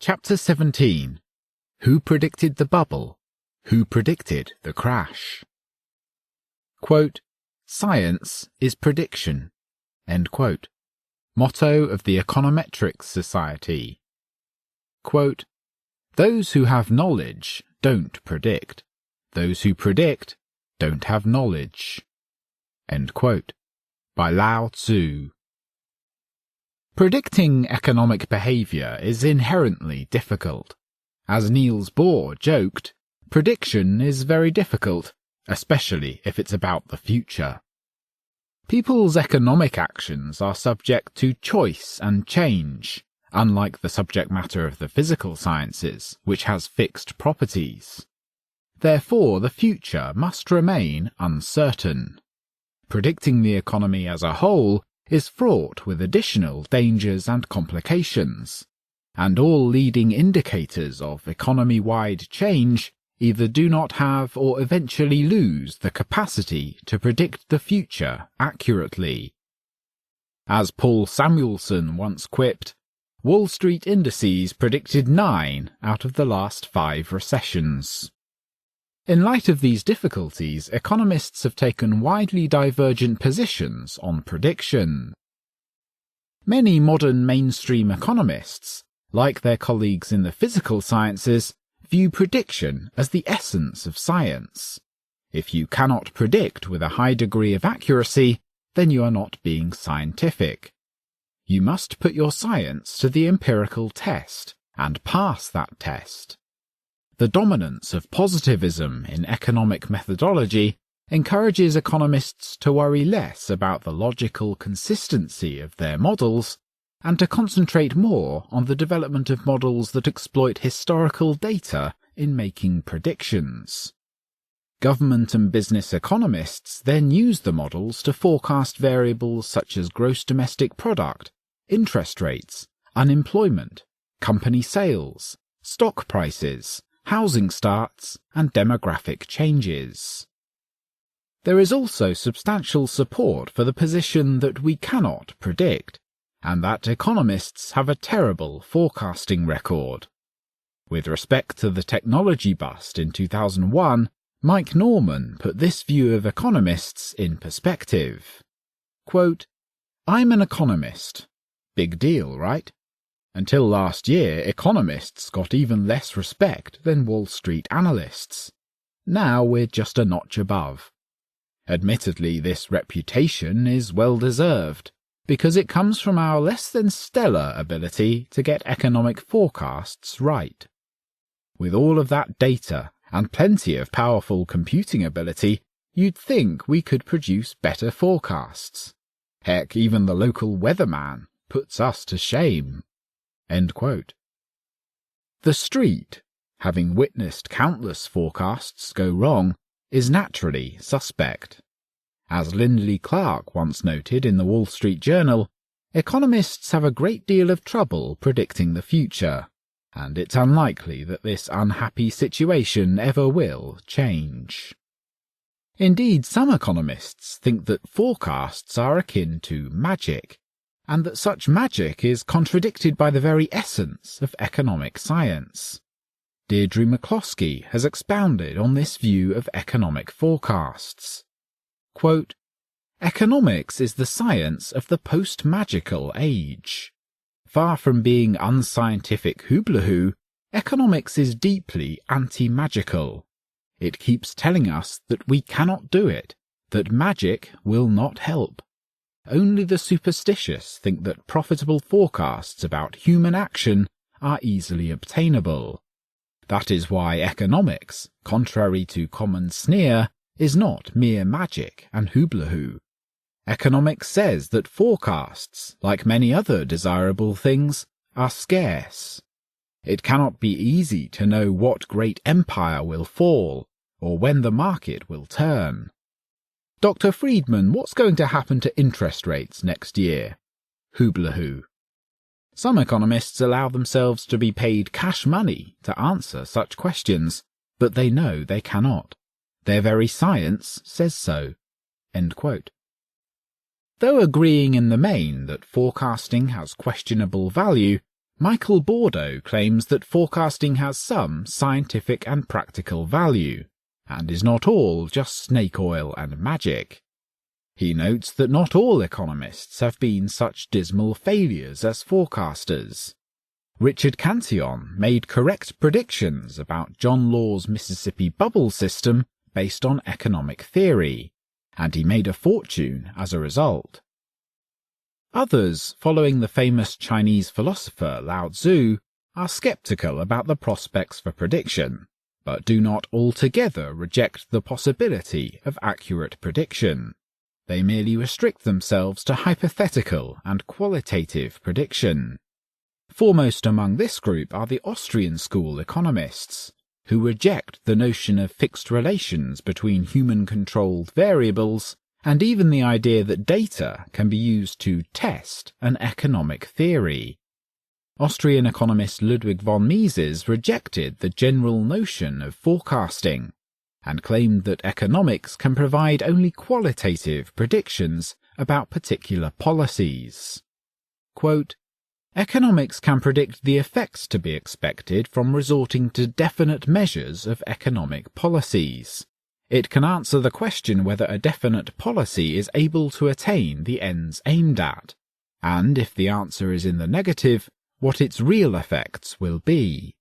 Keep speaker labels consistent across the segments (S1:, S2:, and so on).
S1: Chapter 17. Who predicted the bubble? Who predicted the crash? Quote, "Science is prediction." End quote. Motto of the Econometrics Society. Quote, "Those who have knowledge don't predict. Those who predict don't have knowledge." End quote. By Lao Tzu. Predicting economic behaviour is inherently difficult. As Niels Bohr joked, prediction is very difficult, especially if it's about the future. People's economic actions are subject to choice and change, unlike the subject matter of the physical sciences, which has fixed properties. Therefore, the future must remain uncertain. Predicting the economy as a whole is fraught with additional dangers and complications, and all leading indicators of economy-wide change either do not have or eventually lose the capacity to predict the future accurately. As Paul Samuelson once quipped, Wall Street indices predicted 9 out of the last 5 recessions. In light of these difficulties, economists have taken widely divergent positions on prediction. Many modern mainstream economists, like their colleagues in the physical sciences, view prediction as the essence of science. If you cannot predict with a high degree of accuracy, then you are not being scientific. You must put your science to the empirical test and pass that test. The dominance of positivism in economic methodology encourages economists to worry less about the logical consistency of their models and to concentrate more on the development of models that exploit historical data in making predictions. Government and business economists then use the models to forecast variables such as gross domestic product, interest rates, unemployment, company sales, stock prices, housing starts, and demographic changes. There is also substantial support for the position that we cannot predict, and that economists have a terrible forecasting record. With respect to the technology bust in 2001, Mike Norman put this view of economists in perspective. Quote, "I'm an economist. Big deal, right? Until last year, economists got even less respect than Wall Street analysts. Now we're just a notch above. Admittedly, this reputation is well deserved, because it comes from our less than stellar ability to get economic forecasts right. With all of that data and plenty of powerful computing ability, you'd think we could produce better forecasts. Heck, even the local weatherman puts us to shame." End quote. The street, having witnessed countless forecasts go wrong, is naturally suspect. As Lindley Clark once noted in the Wall Street Journal, economists have a great deal of trouble predicting the future, and it's unlikely that this unhappy situation ever will change. Indeed, some economists think that forecasts are akin to magic, and that such magic is contradicted by the very essence of economic science. Deirdre McCloskey has expounded on this view of economic forecasts. Quote, "Economics is the science of the post-magical age. Far from being unscientific hooblahoo, economics is deeply anti-magical. It keeps telling us that we cannot do it, that magic will not help. Only the superstitious think that profitable forecasts about human action are easily obtainable. That is why economics, contrary to common sneer, is not mere magic and hooblahoo. Economics says that forecasts, like many other desirable things, are scarce. It cannot be easy to know what great empire will fall, or when the market will turn. Dr. Friedman, what's going to happen to interest rates next year? Hooblahoo. Some economists allow themselves to be paid cash money to answer such questions, but they know they cannot. Their very science says so." End quote. Though agreeing in the main that forecasting has questionable value, Michael Bordeaux claims that forecasting has some scientific and practical value, and is not all just snake oil and magic. He notes that not all economists have been such dismal failures as forecasters. Richard Kantian made correct predictions about John Law's Mississippi bubble system based on economic theory, and he made a fortune as a result. Others, following the famous Chinese philosopher Lao Tzu, are skeptical about the prospects for prediction, but do not altogether reject the possibility of accurate prediction. They merely restrict themselves to hypothetical and qualitative prediction. Foremost among this group are the Austrian school economists, who reject the notion of fixed relations between human-controlled variables and even the idea that data can be used to test an economic theory. Austrian economist Ludwig von Mises rejected the general notion of forecasting and claimed that economics can provide only qualitative predictions about particular policies. Quote, "Economics can predict the effects to be expected from resorting to definite measures of economic policies. It can answer the question whether a definite policy is able to attain the ends aimed at, and if the answer is in the negative, what its real effects will be.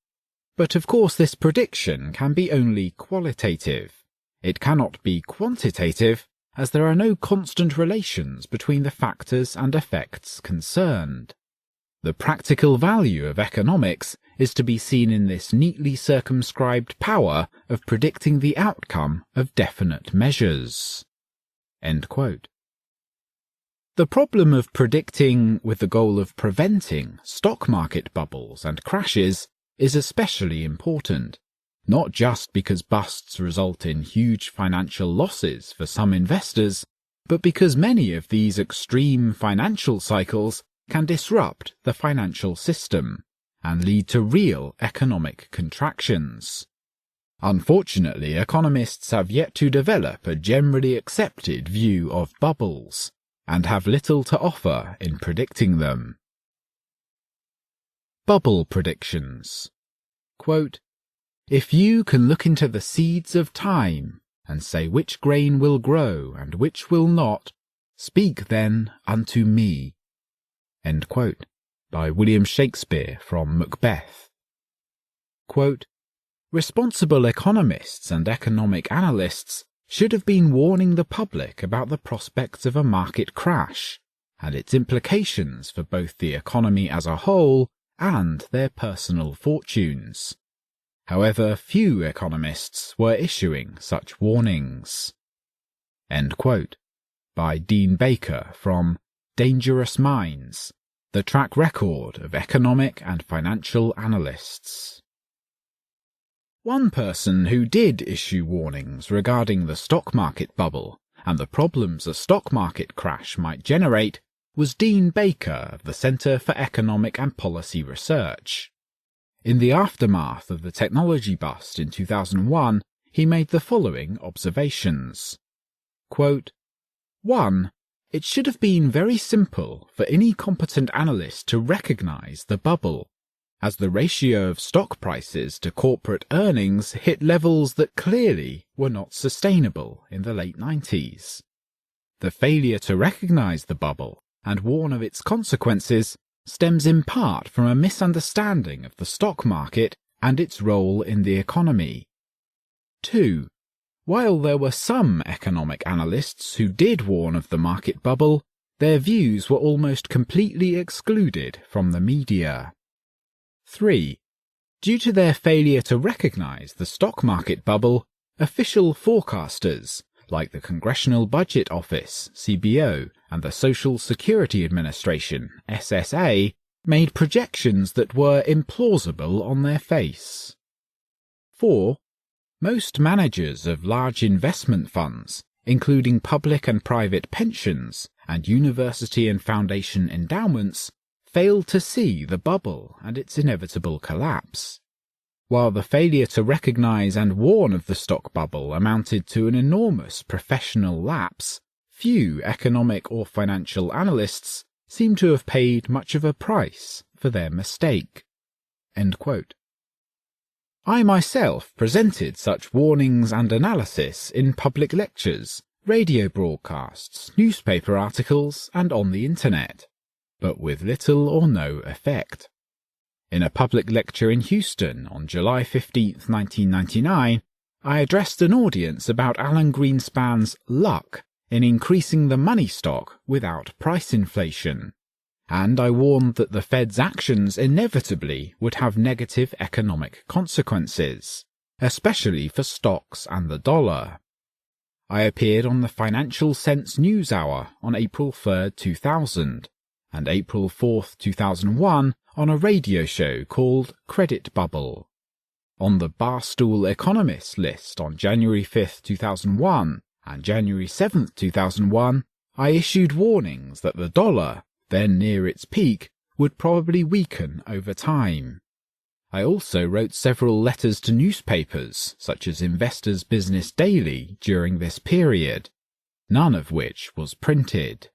S1: But of course this prediction can be only qualitative. It cannot be quantitative, as there are no constant relations between the factors and effects concerned. The practical value of economics is to be seen in this neatly circumscribed power of predicting the outcome of definite measures." End quote. The problem of predicting with the goal of preventing stock market bubbles and crashes is especially important, not just because busts result in huge financial losses for some investors, but because many of these extreme financial cycles can disrupt the financial system and lead to real economic contractions. Unfortunately, economists have yet to develop a generally accepted view of bubbles, and have little to offer in predicting them. Bubble predictions. Quote, "If you can look into the seeds of time, and say which grain will grow and which will not, speak then unto me." End quote, by William Shakespeare from Macbeth. Quote, "Responsible economists and economic analysts should have been warning the public about the prospects of a market crash and its implications for both the economy as a whole and their personal fortunes. However, few economists were issuing such warnings." End quote, by Dean Baker from Dangerous Minds, the track record of economic and financial analysts. One person who did issue warnings regarding the stock market bubble and the problems a stock market crash might generate was Dean Baker of the Centre for Economic and Policy Research. In the aftermath of the technology bust in 2001, he made the following observations. Quote, 1. It should have been very simple for any competent analyst to recognize the bubble, as the ratio of stock prices to corporate earnings hit levels that clearly were not sustainable in the late 90s. The failure to recognize the bubble and warn of its consequences stems in part from a misunderstanding of the stock market and its role in the economy. 2. While there were some economic analysts who did warn of the market bubble, their views were almost completely excluded from the media. 3. Due to their failure to recognize the stock market bubble, official forecasters, like the Congressional Budget Office, CBO, and the Social Security Administration, SSA, made projections that were implausible on their face. 4. Most managers of large investment funds, including public and private pensions and university and foundation endowments, failed to see the bubble and its inevitable collapse. While the failure to recognize and warn of the stock bubble amounted to an enormous professional lapse, few economic or financial analysts seem to have paid much of a price for for their mistake." End quote. I myself presented such warnings and analysis in public lectures, radio broadcasts, newspaper articles, and on the internet, but with little or no effect. In a public lecture in Houston on July 15, 1999, I addressed an audience about Alan Greenspan's luck in increasing the money stock without price inflation, and I warned that the Fed's actions inevitably would have negative economic consequences, especially for stocks and the dollar. I appeared on the Financial Sense News Hour on April 3, 2000, and April 4, 2001 on a radio show called Credit Bubble. On the Barstool Economists list on January 5, 2001 and January 7, 2001, I issued warnings that the dollar, then near its peak, would probably weaken over time. I also wrote several letters to newspapers, such as Investors Business Daily, during this period, none of which was printed.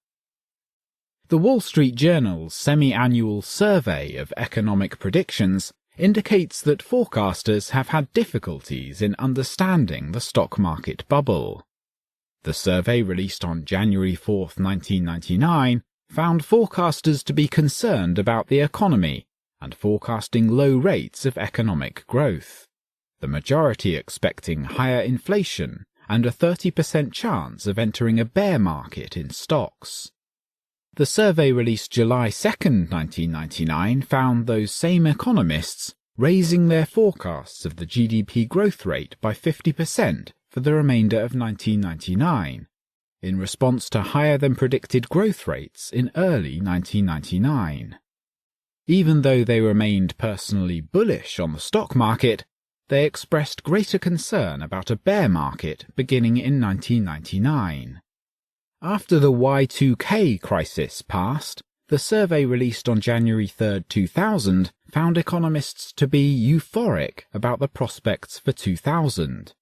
S1: The Wall Street Journal's semi-annual survey of economic predictions indicates that forecasters have had difficulties in understanding the stock market bubble. The survey released on January 4, 1999, found forecasters to be concerned about the economy and forecasting low rates of economic growth, the majority expecting higher inflation and a 30% chance of entering a bear market in stocks. The survey released July 2, 1999, found those same economists raising their forecasts of the GDP growth rate by 50% for the remainder of 1999, in response to higher-than-predicted growth rates in early 1999. Even though they remained personally bullish on the stock market, they expressed greater concern about a bear market beginning in 1999. After the Y2K crisis passed, the survey released on January 3, 2000 found economists to be euphoric about the prospects for 2000.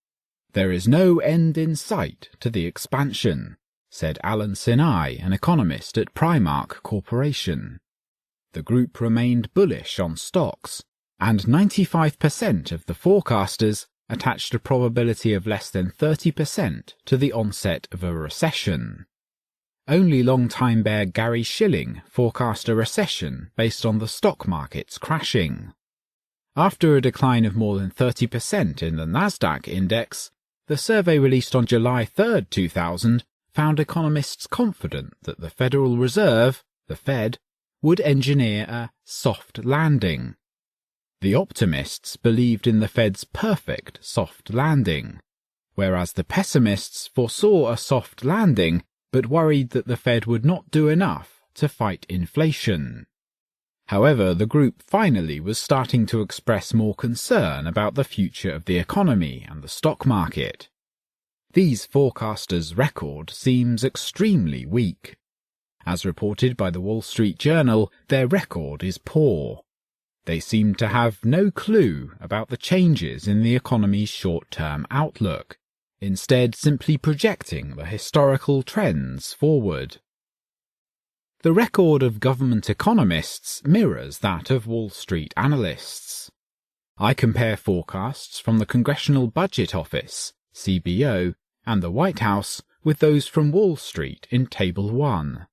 S1: "There is no end in sight to the expansion," said Alan Sinai, an economist at Primark Corporation. The group remained bullish on stocks, and 95% of the forecasters attached a probability of less than 30% to the onset of a recession. Only long-time bear Gary Shilling forecast a recession based on the stock markets crashing. After a decline of more than 30% in the Nasdaq index, the survey released on July 3, 2000, found economists confident that the Federal Reserve, the Fed, would engineer a soft landing. The optimists believed in the Fed's perfect soft landing, whereas the pessimists foresaw a soft landing but worried that the Fed would not do enough to fight inflation. However, the group finally was starting to express more concern about the future of the economy and the stock market. These forecasters' record seems extremely weak. As reported by the Wall Street Journal, their record is poor. They seem to have no clue about the changes in the economy's short-term outlook, instead simply projecting the historical trends forward. The record of government economists mirrors that of Wall Street analysts. I compare forecasts from the Congressional Budget Office, CBO, and the White House with those from Wall Street in Table 1.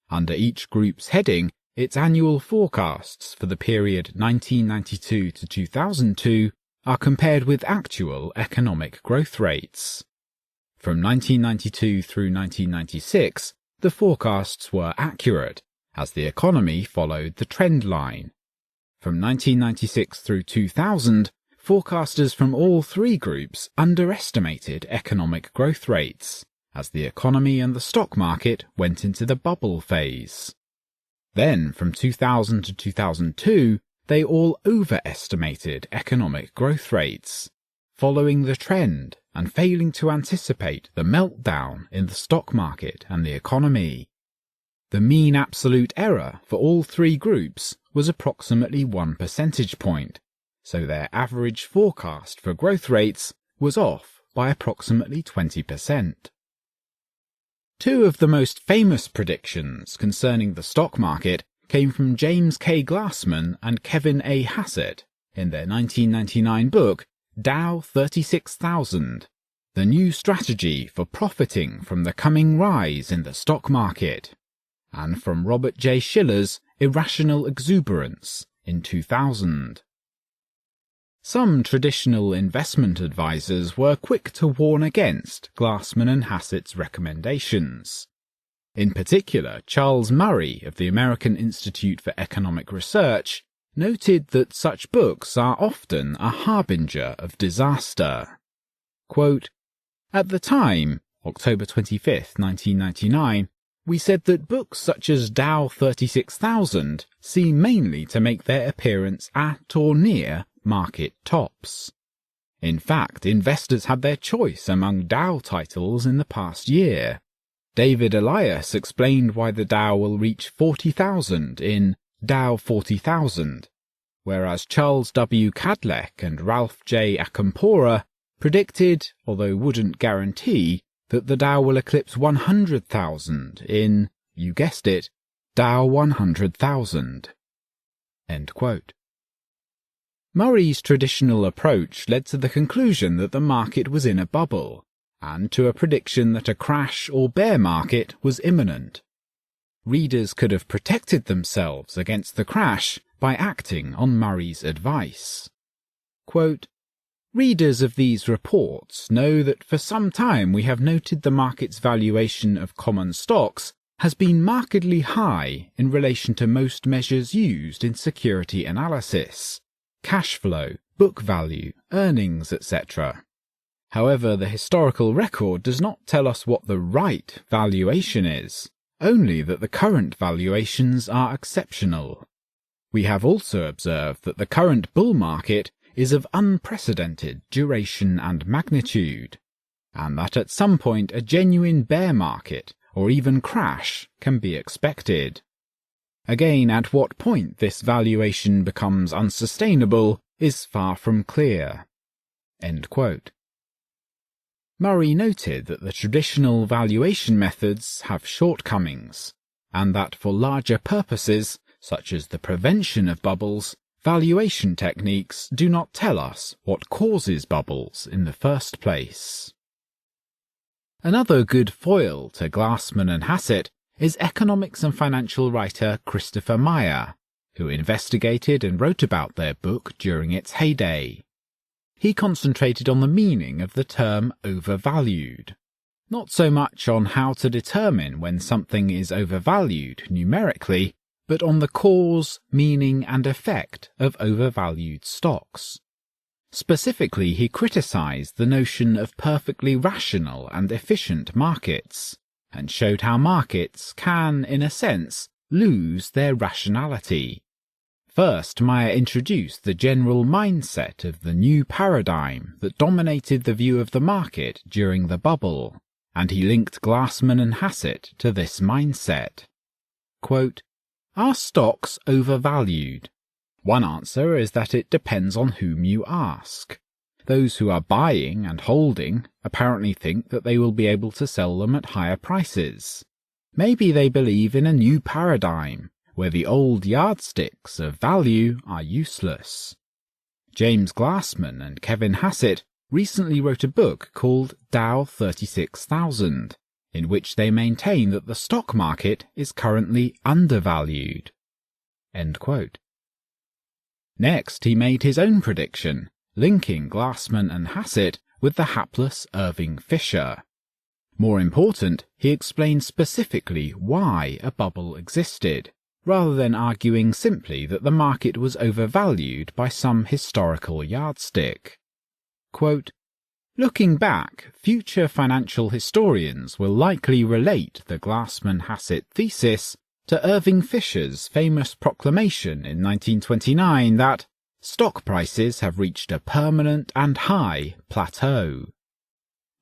S1: Under each group's heading, its annual forecasts for the period 1992 to 2002 are compared with actual economic growth rates. From 1992 through 1996, the forecasts were accurate, as the economy followed the trend line. From 1996 through 2000, forecasters from all three groups underestimated economic growth rates, as the economy and the stock market went into the bubble phase. Then, from 2000 to 2002, they all overestimated economic growth rates, following the trend and failing to anticipate the meltdown in the stock market and the economy. The mean absolute error for all three groups was approximately 1 percentage point, so their average forecast for growth rates was off by approximately 20%. Two of the most famous predictions concerning the stock market came from James K. Glassman and Kevin A. Hassett in their 1999 book Dow 36,000, The New Strategy for Profiting from the Coming Rise in the Stock Market, and from Robert J. Schiller's Irrational Exuberance in 2000. Some traditional investment advisors were quick to warn against Glassman and Hassett's recommendations. In particular, Charles Murray of the American Institute for Economic Research noted that such books are often a harbinger of disaster. Quote, "At the time, October 25, 1999, we said that books such as Dow 36,000 seem mainly to make their appearance at or near market tops. In fact, investors had their choice among Dow titles in the past year. David Elias explained why the Dow will reach 40,000 in Dow 40,000, whereas Charles W. Cadleck and Ralph J. Acampora predicted, although wouldn't guarantee, that the Dow will eclipse 100,000 in, you guessed it, Dow 100,000. End quote. Murray's traditional approach led to the conclusion that the market was in a bubble, and to a prediction that a crash or bear market was imminent. Readers could have protected themselves against the crash by acting on Murray's advice. Quote, "Readers of these reports know that for some time we have noted the market's valuation of common stocks has been markedly high in relation to most measures used in security analysis, cash flow, book value, earnings, etc. However, the historical record does not tell us what the right valuation is, only that the current valuations are exceptional. We have also observed that the current bull market is of unprecedented duration and magnitude, and that at some point a genuine bear market or even crash can be expected. Again, at what point this valuation becomes unsustainable is far from clear." End quote. Murray noted that the traditional valuation methods have shortcomings, and that for larger purposes, such as the prevention of bubbles, valuation techniques do not tell us what causes bubbles in the first place. Another good foil to Glassman and Hassett is economics and financial writer Christopher Meyer, who investigated and wrote about their book during its heyday. He concentrated on the meaning of the term overvalued, not so much on how to determine when something is overvalued numerically, but on the cause, meaning and effect of overvalued stocks. Specifically, he criticized the notion of perfectly rational and efficient markets, and showed how markets can, in a sense, lose their rationality. First, Meyer introduced the general mindset of the new paradigm that dominated the view of the market during the bubble, and he linked Glassman and Hassett to this mindset. Quote, "Are stocks overvalued? One answer is that it depends on whom you ask. Those who are buying and holding apparently think that they will be able to sell them at higher prices. Maybe they believe in a new paradigm, where the old yardsticks of value are useless." James Glassman and Kevin Hassett recently wrote a book called Dow 36,000, in which they maintain that the stock market is currently undervalued. End quote. Next, he made his own prediction, linking Glassman and Hassett with the hapless Irving Fisher. More important, he explained specifically why a bubble existed, rather than arguing simply that the market was overvalued by some historical yardstick. Quote, "Looking back, future financial historians will likely relate the Glassman-Hassett thesis to Irving Fisher's famous proclamation in 1929 that stock prices have reached a permanent and high plateau.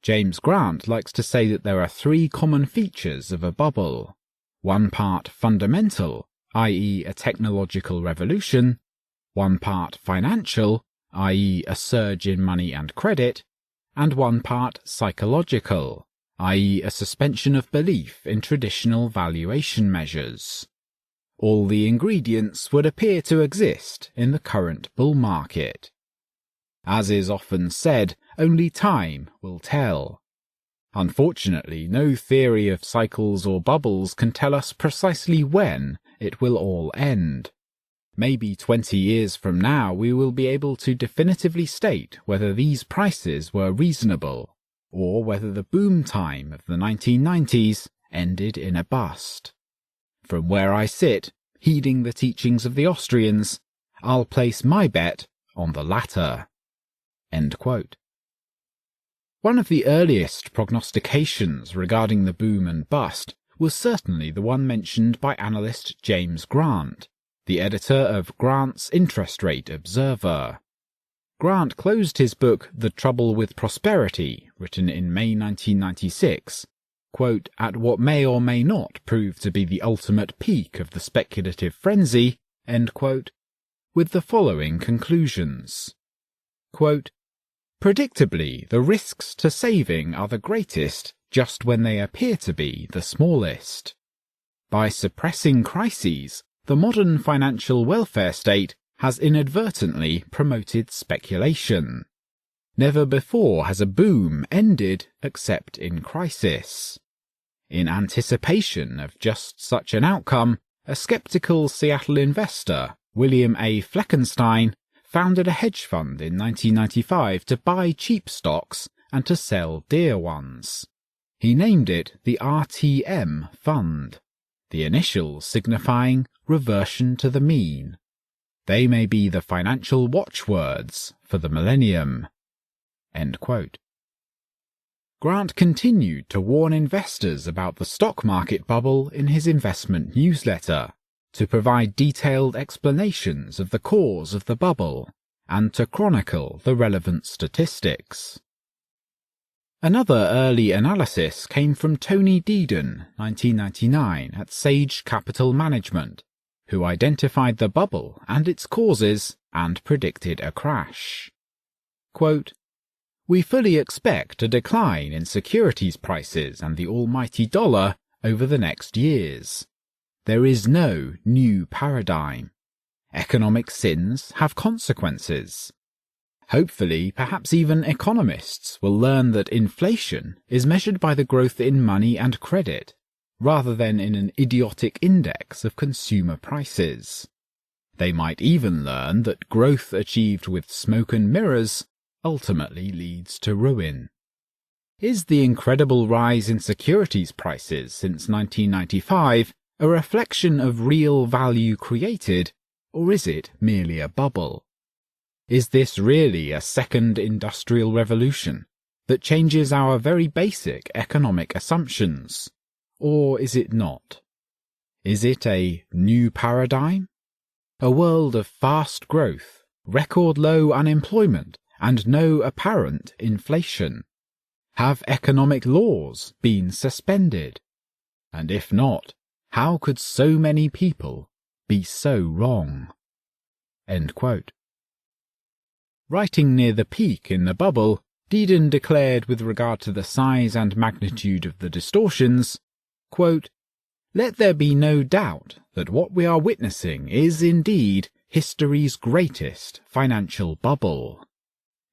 S1: James Grant likes to say that there are three common features of a bubble: one part fundamental, i.e. a technological revolution, one part financial, i.e. a surge in money and credit, and one part psychological, i.e. a suspension of belief in traditional valuation measures. all the ingredients would appear to exist in the current bull market. As is often said, only time will tell. Unfortunately, no theory of cycles or bubbles can tell us precisely when it will all end. Maybe 20 years from now we will be able to definitively state whether these prices were reasonable, or whether the boom time of the 1990s ended in a bust. From where I sit, heeding the teachings of the Austrians, I'll place my bet on the latter." End quote. One of the earliest prognostications regarding the boom and bust was certainly the one mentioned by analyst James Grant, the editor of Grant's Interest Rate Observer. Grant closed his book The Trouble with Prosperity, written in May 1996, quote, "at what may or may not prove to be the ultimate peak of the speculative frenzy," end quote, with the following conclusions. Quote, "Predictably, the risks to saving are the greatest just when they appear to be the smallest. By suppressing crises, the modern financial welfare state has inadvertently promoted speculation. Never before has a boom ended except in crisis. In anticipation of just such an outcome, a skeptical Seattle investor, William A. Fleckenstein, founded a hedge fund in 1995 to buy cheap stocks and to sell dear ones. He named it the RTM Fund, the initials signifying reversion to the mean. They may be the financial watchwords for the millennium." End quote. Grant continued to warn investors about the stock market bubble in his investment newsletter, to provide detailed explanations of the cause of the bubble, and to chronicle the relevant statistics. Another early analysis came from Tony Deedon, 1999, at Sage Capital Management, who identified the bubble and its causes and predicted a crash. Quote, "We fully expect a decline in securities prices and the almighty dollar over the next years. There is no new paradigm. Economic sins have consequences. Hopefully, perhaps even economists will learn that inflation is measured by the growth in money and credit, rather than in an idiotic index of consumer prices. They might even learn that growth achieved with smoke and mirrors ultimately leads to ruin. Is the incredible rise in securities prices since 1995 a reflection of real value created, or is it merely a bubble? Is this really a second industrial revolution that changes our very basic economic assumptions, or is it not? Is it a new paradigm? A world of fast growth, record low unemployment, and no apparent inflation? Have economic laws been suspended? And if not, how could so many people be so wrong?" End quote. Writing near the peak in the bubble, Deedon declared with regard to the size and magnitude of the distortions, quote, "Let there be no doubt that what we are witnessing is indeed history's greatest financial bubble.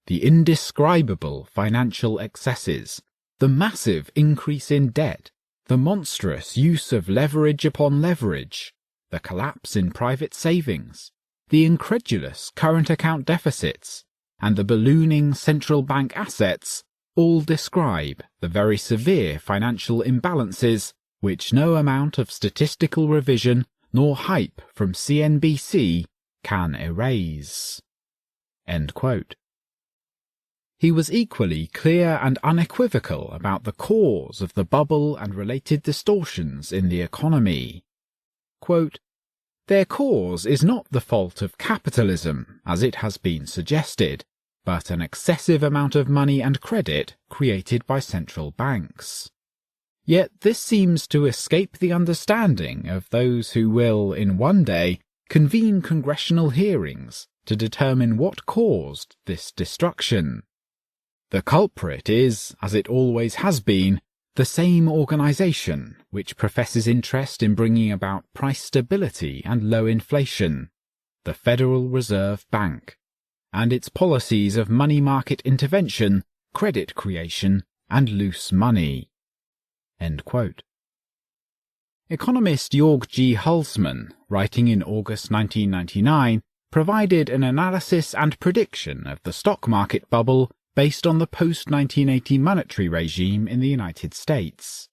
S1: The indescribable financial excesses, the massive increase in debt, the monstrous use of leverage upon leverage, the collapse in private savings, the incredulous current account deficits, and the ballooning central bank assets all describe the very severe financial imbalances which no amount of statistical revision nor hype from CNBC can erase." End quote. He was equally clear and unequivocal about the cause of the bubble and related distortions in the economy. Quote, "Their cause is not the fault of capitalism, as it has been suggested, but an excessive amount of money and credit created by central banks. Yet this seems to escape the understanding of those who will, in one day, convene congressional hearings to determine what caused this destruction. The culprit is, as it always has been, the same organization which professes interest in bringing about price stability and low inflation, the Federal Reserve Bank, and its policies of money market intervention, credit creation, and loose money." End quote. Economist Georg G. Hülsmann, writing in August 1999, provided an analysis and prediction of the stock market bubble based on the post-1980 monetary regime in the United States.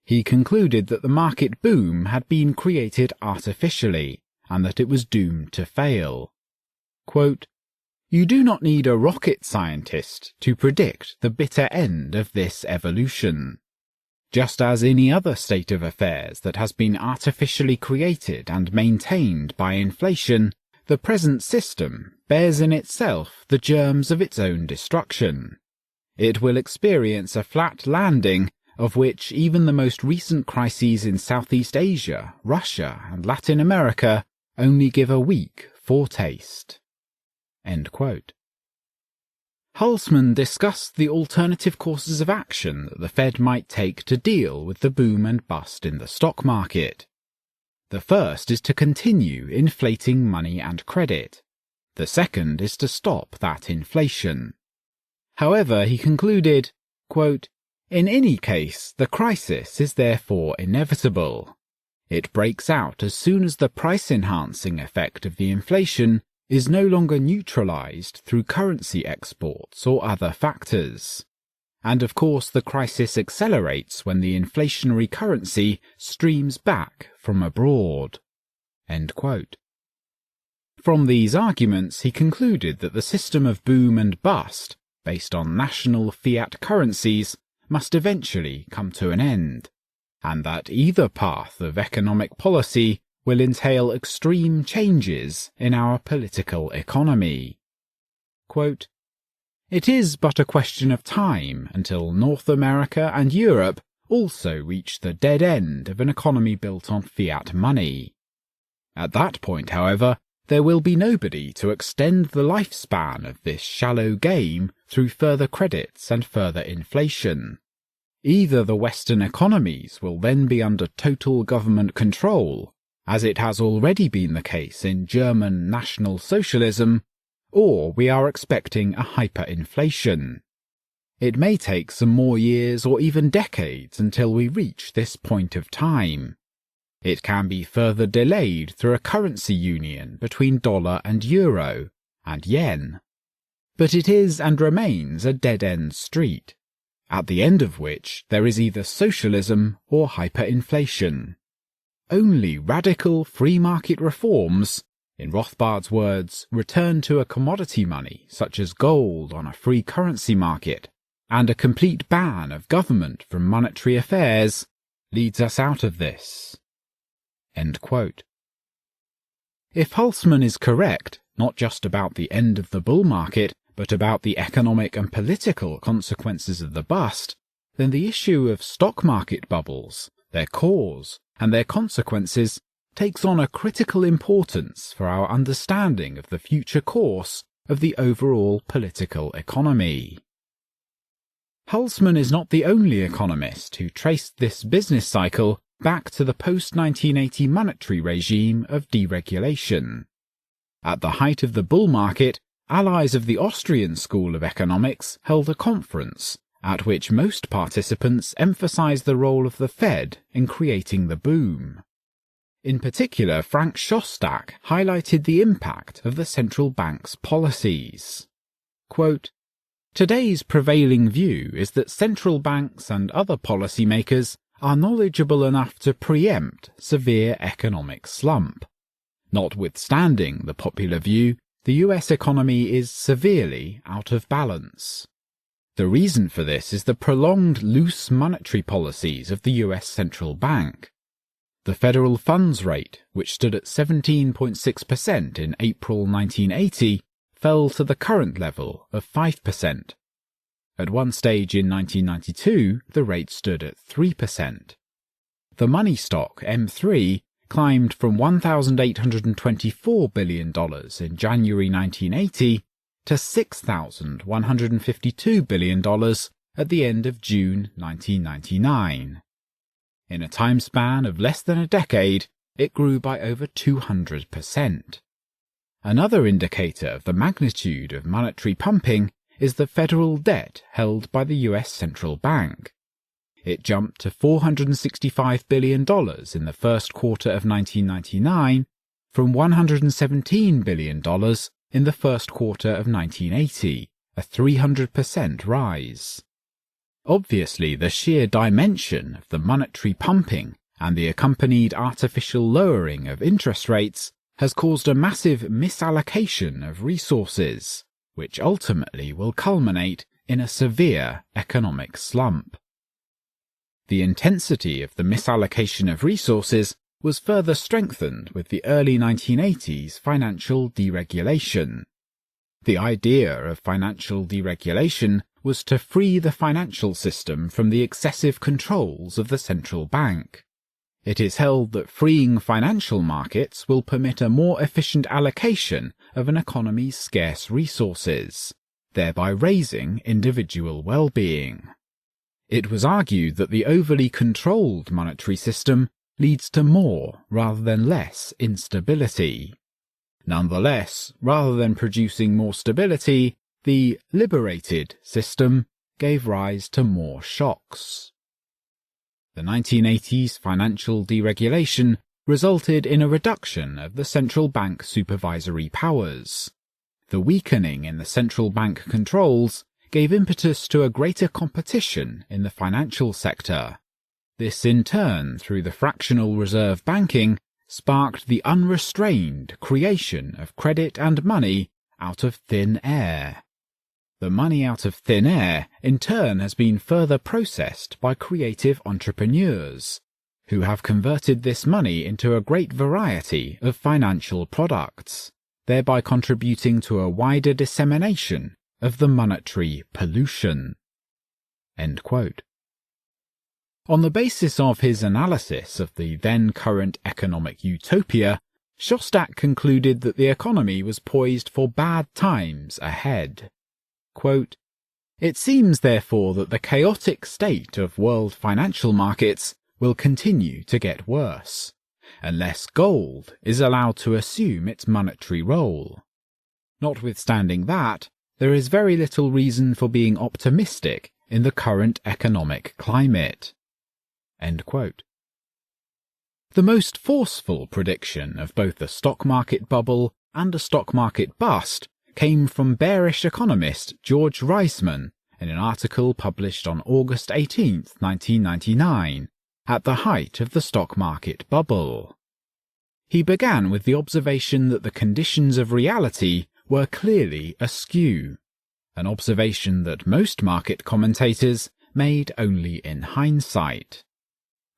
S1: He concluded that the market boom had been created artificially, and that it was doomed to fail. Quote, "You do not need a rocket scientist to predict the bitter end of this evolution. Just as any other state of affairs that has been artificially created and maintained by inflation, the present system bears in itself the germs of its own destruction. It will experience a flat landing, of which even the most recent crises in Southeast Asia, Russia, and Latin America only give a weak foretaste." End quote. Hülsmann discussed the alternative courses of action that the Fed might take to deal with the boom and bust in the stock market. The first is to continue inflating money and credit. The second is to stop that inflation. However, he concluded, quote, "In any case, the crisis is therefore inevitable. It breaks out as soon as the price-enhancing effect of the inflation is no longer neutralized through currency exports or other factors. And of course the crisis accelerates when the inflationary currency streams back from abroad." End quote. From these arguments he concluded that the system of boom and bust, based on national fiat currencies, must eventually come to an end, and that either path of economic policy will entail extreme changes in our political economy. Quote, "It is but a question of time until North America and Europe also reach the dead end of an economy built on fiat money. At that point, however, there will be nobody to extend the lifespan of this shallow game through further credits and further inflation. Either the Western economies will then be under total government control, as it has already been the case in German National Socialism, or we are expecting a hyperinflation. It may take some more years or even decades until we reach this point of time. It can be further delayed through a currency union between dollar and euro and yen. But it is and remains a dead-end street, at the end of which there is either socialism or hyperinflation. Only radical free market reforms, in Rothbard's words, return to a commodity money such as gold on a free currency market, and a complete ban of government from monetary affairs, leads us out of this." End quote. If Hülsmann is correct, not just about the end of the bull market, but about the economic and political consequences of the bust, then the issue of stock market bubbles, their cause, and their consequences takes on a critical importance for our understanding of the future course of the overall political economy. Hülsmann is not the only economist who traced this business cycle back to the post-1980 monetary regime of deregulation. At the height of the bull market, allies of the Austrian School of Economics held a conference at which most participants emphasized the role of the Fed in creating the boom. In particular, Frank Shostak highlighted the impact of the central bank's policies. Quote, "Today's prevailing view is that central banks and other policymakers are knowledgeable enough to preempt severe economic slump. Notwithstanding the popular view, the US economy is severely out of balance. The reason for this is the prolonged loose monetary policies of the US central bank. The federal funds rate, which stood at 17.6% in April 1980, fell to the current level of 5%. At one stage in 1992, the rate stood at 3%. The money stock, M3, climbed from $1,824 billion in January 1980 to $6,152 billion at the end of June 1999. In a time span of less than a decade, it grew by over 200%. Another indicator of the magnitude of monetary pumping is the federal debt held by the US Central Bank. It jumped to $465 billion in the first quarter of 1999 from $117 billion in the first quarter of 1980, a 300% rise. Obviously, the sheer dimension of the monetary pumping and the accompanied artificial lowering of interest rates has caused a massive misallocation of resources, which ultimately will culminate in a severe economic slump. The intensity of the misallocation of resources was further strengthened with the early 1980s financial deregulation. The idea of financial deregulation was to free the financial system from the excessive controls of the central bank. It is held that freeing financial markets will permit a more efficient allocation of an economy's scarce resources, thereby raising individual well-being. It was argued that the overly controlled monetary system leads to more rather than less instability. Nonetheless, rather than producing more stability, the liberated system gave rise to more shocks. The 1980s financial deregulation resulted in a reduction of the central bank supervisory powers. The weakening in the central bank controls gave impetus to a greater competition in the financial sector. This in turn, through the fractional reserve banking, sparked the unrestrained creation of credit and money out of thin air. The money out of thin air, in turn, has been further processed by creative entrepreneurs, who have converted this money into a great variety of financial products, thereby contributing to a wider dissemination of the monetary pollution." End quote. On the basis of his analysis of the then-current economic utopia, Shostak concluded that the economy was poised for bad times ahead. Quote, "It seems, therefore, that the chaotic state of world financial markets will continue to get worse, unless gold is allowed to assume its monetary role. Notwithstanding that, there is very little reason for being optimistic in the current economic climate." End quote. The most forceful prediction of both a stock market bubble and a stock market bust came from bearish economist George Reisman in an article published on August 18, 1999, at the height of the stock market bubble. He began with the observation that the conditions of reality were clearly askew, an observation that most market commentators made only in hindsight.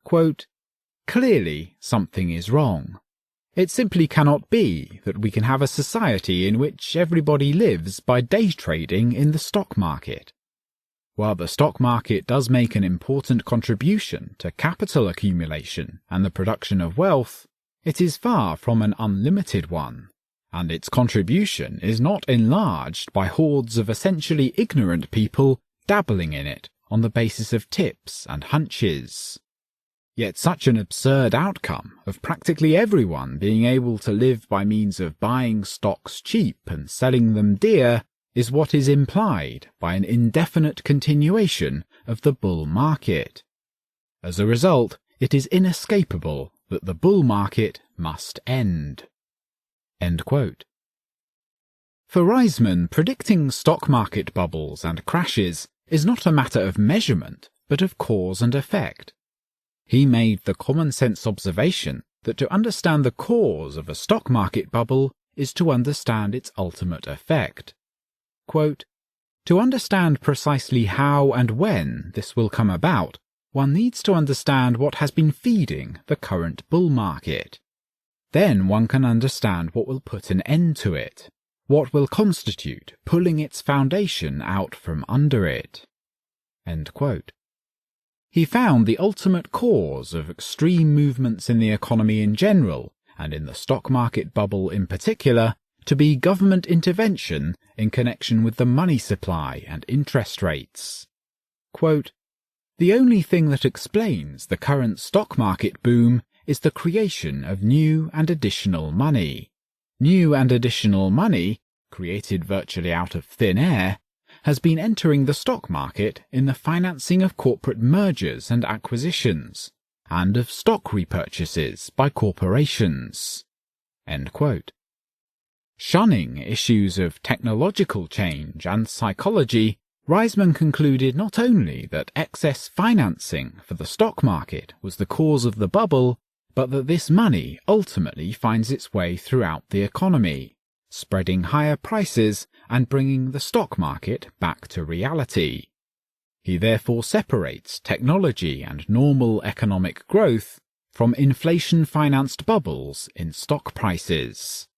S1: Quote, "Clearly something is wrong. It simply cannot be that we can have a society in which everybody lives by day trading in the stock market. While the stock market does make an important contribution to capital accumulation and the production of wealth, it is far from an unlimited one, and its contribution is not enlarged by hordes of essentially ignorant people dabbling in it on the basis of tips and hunches. Yet such an absurd outcome of practically everyone being able to live by means of buying stocks cheap and selling them dear is what is implied by an indefinite continuation of the bull market. As a result, it is inescapable that the bull market must end." End quote. For Reisman, predicting stock market bubbles and crashes is not a matter of measurement, but of cause and effect. He made the common-sense observation that to understand the cause of a stock market bubble is to understand its ultimate effect. Quote, "To understand precisely how and when this will come about, one needs to understand what has been feeding the current bull market. Then one can understand what will put an end to it, what will constitute pulling its foundation out from under it." End quote. He found the ultimate cause of extreme movements in the economy in general, and in the stock market bubble in particular, to be government intervention in connection with the money supply and interest rates. Quote, "The only thing that explains the current stock market boom is the creation of new and additional money. New and additional money, created virtually out of thin air, has been entering the stock market in the financing of corporate mergers and acquisitions, and of stock repurchases by corporations." End quote. Shunning issues of technological change and psychology, Reisman concluded not only that excess financing for the stock market was the cause of the bubble, but that this money ultimately finds its way throughout the economy, spreading higher prices and bringing the stock market back to reality. He therefore separates technology and normal economic growth from inflation-financed bubbles in stock prices.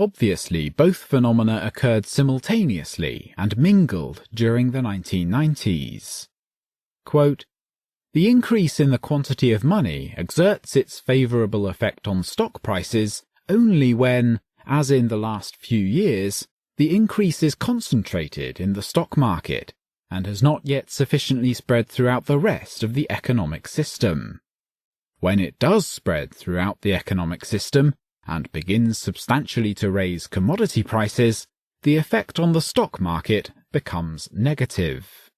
S1: Obviously, both phenomena occurred simultaneously and mingled during the 1990s. Quote, "The increase in the quantity of money exerts its favourable effect on stock prices only when, as in the last few years, the increase is concentrated in the stock market and has not yet sufficiently spread throughout the rest of the economic system. When it does spread throughout the economic system and begins substantially to raise commodity prices, the effect on the stock market becomes negative."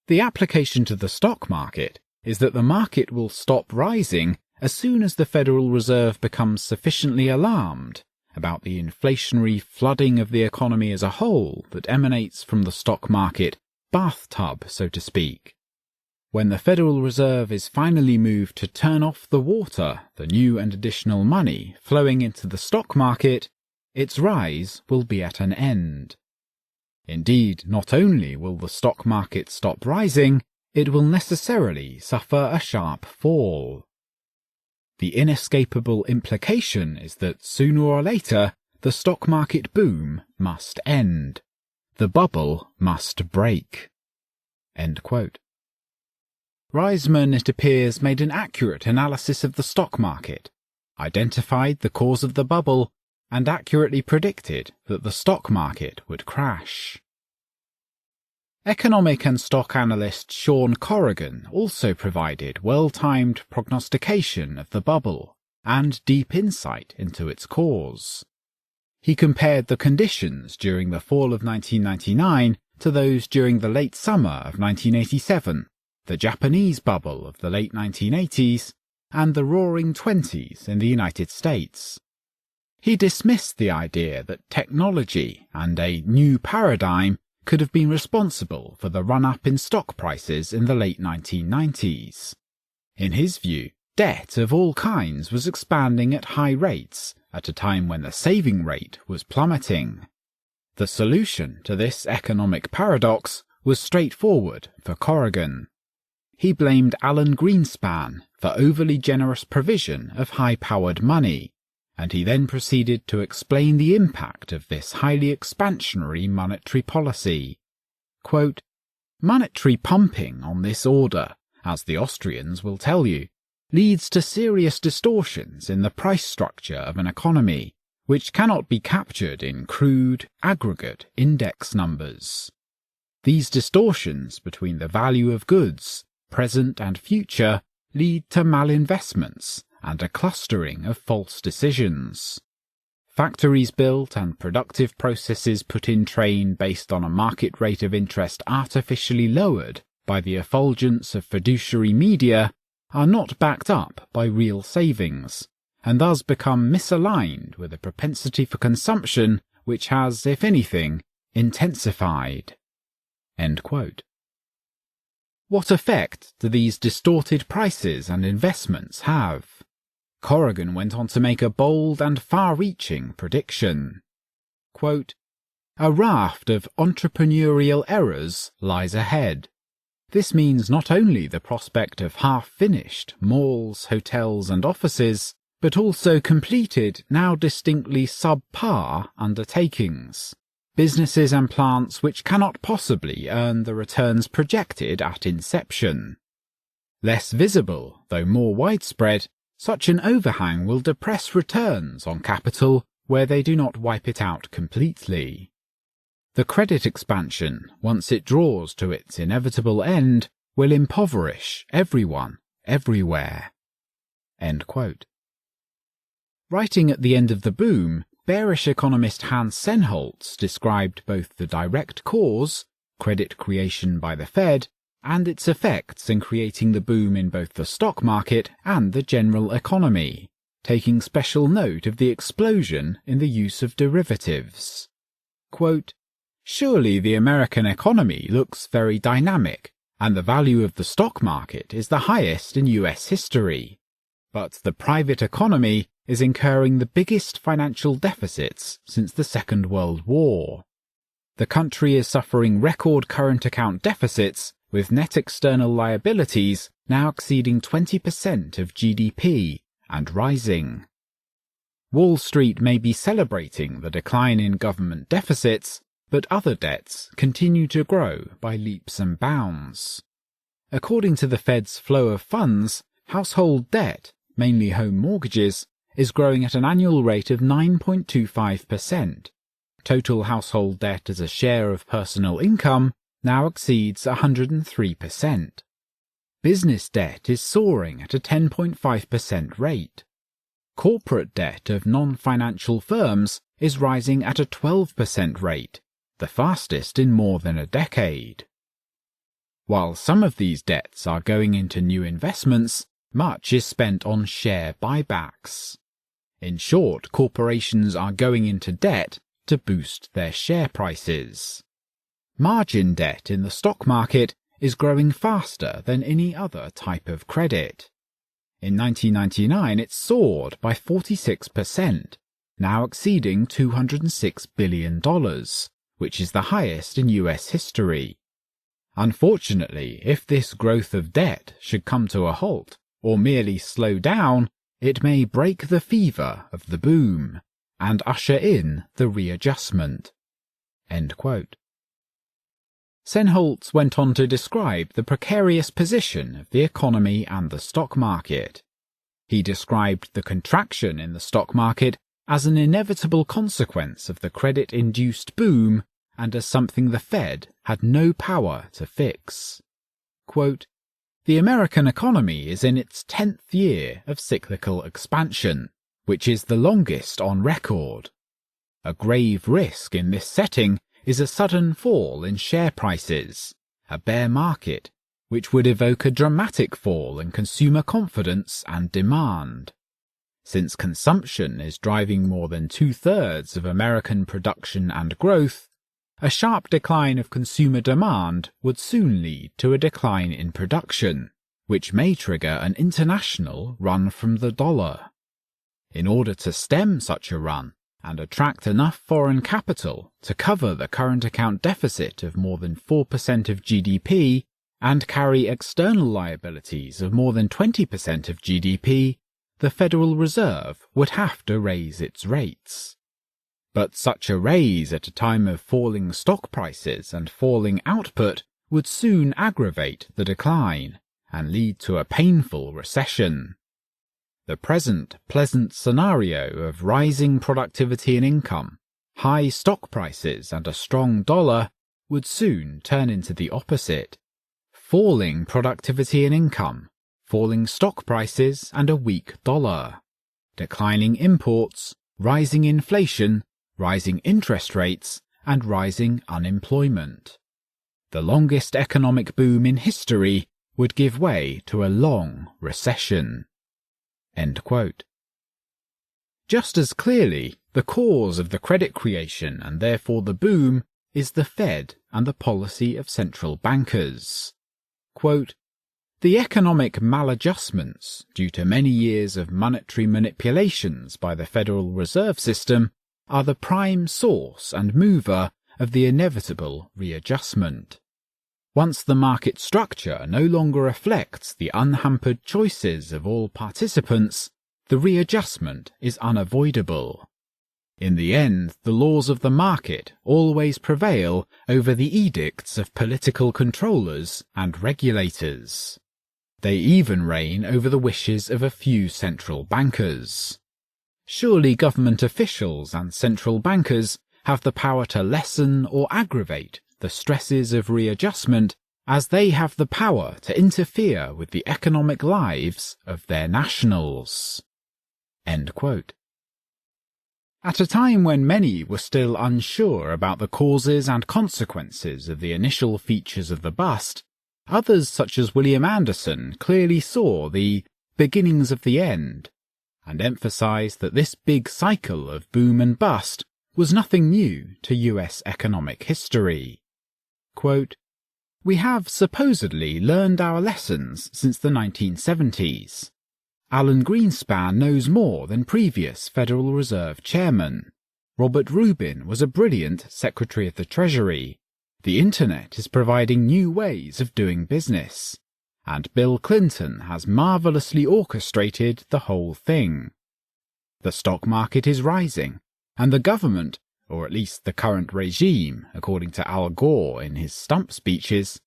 S1: The application to the stock market is that the market will stop rising as soon as the Federal Reserve becomes sufficiently alarmed about the inflationary flooding of the economy as a whole that emanates from the stock market bathtub, so to speak. When the Federal Reserve is finally moved to turn off the water, the new and additional money flowing into the stock market, its rise will be at an end. Indeed, not only will the stock market stop rising, it will necessarily suffer a sharp fall. The inescapable implication is that sooner or later the stock market boom must end. The bubble must break. End quote. Reisman, it appears, made an accurate analysis of the stock market, identified the cause of the bubble, and accurately predicted that the stock market would crash. Economic and stock analyst Sean Corrigan also provided well-timed prognostication of the bubble and deep insight into its cause. He compared the conditions during the fall of 1999 to those during the late summer of 1987, the Japanese bubble of the late 1980s, and the Roaring Twenties in the United States. He dismissed the idea that technology and a new paradigm could have been responsible for the run-up in stock prices in the late 1990s. In his view, debt of all kinds was expanding at high rates at a time when the saving rate was plummeting. The solution to this economic paradox was straightforward for Corrigan. He blamed Alan Greenspan for overly generous provision of high-powered money, and he then proceeded to explain the impact of this highly expansionary monetary policy. Quote, "Monetary pumping on this order, as the Austrians will tell you, leads to serious distortions in the price structure of an economy, which cannot be captured in crude, aggregate index numbers. These distortions between the value of goods, present and future, lead to malinvestments and a clustering of false decisions. Factories built and productive processes put in train based on a market rate of interest artificially lowered by the effulgence of fiduciary media are not backed up by real savings, and thus become misaligned with a propensity for consumption which has, if anything, intensified." End quote. What effect do these distorted prices and investments have? Corrigan went on to make a bold and far-reaching prediction. Quote, "A raft of entrepreneurial errors lies ahead. This means not only the prospect of half-finished malls, hotels and offices, but also completed, now distinctly subpar undertakings, businesses and plants which cannot possibly earn the returns projected at inception. Less visible, though more widespread, such an overhang will depress returns on capital where they do not wipe it out completely. The credit expansion, once it draws to its inevitable end, will impoverish everyone, everywhere." End quote. Writing at the end of the boom, bearish economist Hans Sennholz described both the direct cause, credit creation by the Fed, and its effects in creating the boom in both the stock market and the general economy, taking special note of the explosion in the use of derivatives. Quote, "Surely the American economy looks very dynamic, and the value of the stock market is the highest in US history. But the private economy is incurring the biggest financial deficits since the Second World War. The country is suffering record current account deficits, with net external liabilities now exceeding 20% of GDP and rising. Wall Street may be celebrating the decline in government deficits, but other debts continue to grow by leaps and bounds. According to the Fed's flow of funds, household debt, mainly home mortgages, is growing at an annual rate of 9.25%. Total household debt as a share of personal income now exceeds 103%. Business debt is soaring at a 10.5% rate. Corporate debt of non-financial firms is rising at a 12% rate, the fastest in more than a decade. While some of these debts are going into new investments, much is spent on share buybacks. In short, corporations are going into debt to boost their share prices. Margin debt in the stock market is growing faster than any other type of credit. In 1999, it soared by 46%, now exceeding $206 billion, which is the highest in US history. Unfortunately, if this growth of debt should come to a halt, or merely slow down, it may break the fever of the boom and usher in the readjustment." End quote. Sennholz went on to describe the precarious position of the economy and the stock market. He described the contraction in the stock market as an inevitable consequence of the credit-induced boom and as something the Fed had no power to fix. Quote, "The American economy is in its 10th year of cyclical expansion, which is the longest on record. A grave risk in this setting is a sudden fall in share prices, a bear market, which would evoke a dramatic fall in consumer confidence and demand. Since consumption is driving more than 2/3 of American production and growth, a sharp decline of consumer demand would soon lead to a decline in production, which may trigger an international run from the dollar. In order to stem such a run and attract enough foreign capital to cover the current account deficit of more than 4% of GDP and carry external liabilities of more than 20% of GDP, the Federal Reserve would have to raise its rates. But such a raise at a time of falling stock prices and falling output would soon aggravate the decline and lead to a painful recession. The present pleasant scenario of rising productivity and income, high stock prices and a strong dollar would soon turn into the opposite. Falling productivity and income, falling stock prices and a weak dollar, declining imports, rising inflation, rising interest rates, and rising unemployment. The longest economic boom in history would give way to a long recession." End quote. Just as clearly, the cause of the credit creation and therefore the boom is the Fed and the policy of central bankers. Quote, "The economic maladjustments due to many years of monetary manipulations by the Federal Reserve System are the prime source and mover of the inevitable readjustment. Once the market structure no longer reflects the unhampered choices of all participants, the readjustment is unavoidable. In the end, the laws of the market always prevail over the edicts of political controllers and regulators. They even reign over the wishes of a few central bankers. Surely government officials and central bankers have the power to lessen or aggravate the stresses of readjustment as they have the power to interfere with the economic lives of their nationals." End quote. At a time when many were still unsure about the causes and consequences of the initial features of the bust, others such as William Anderson clearly saw the beginnings of the end, and emphasized that this big cycle of boom and bust was nothing new to US economic history. Quote, "We have supposedly learned our lessons since the 1970s. Alan Greenspan knows more than previous Federal Reserve chairman. Robert Rubin was a brilliant Secretary of the Treasury. The Internet is providing new ways of doing business. And Bill Clinton has marvelously orchestrated the whole thing. The stock market is rising, and the government, or at least the current regime, according to Al Gore in his stump speeches,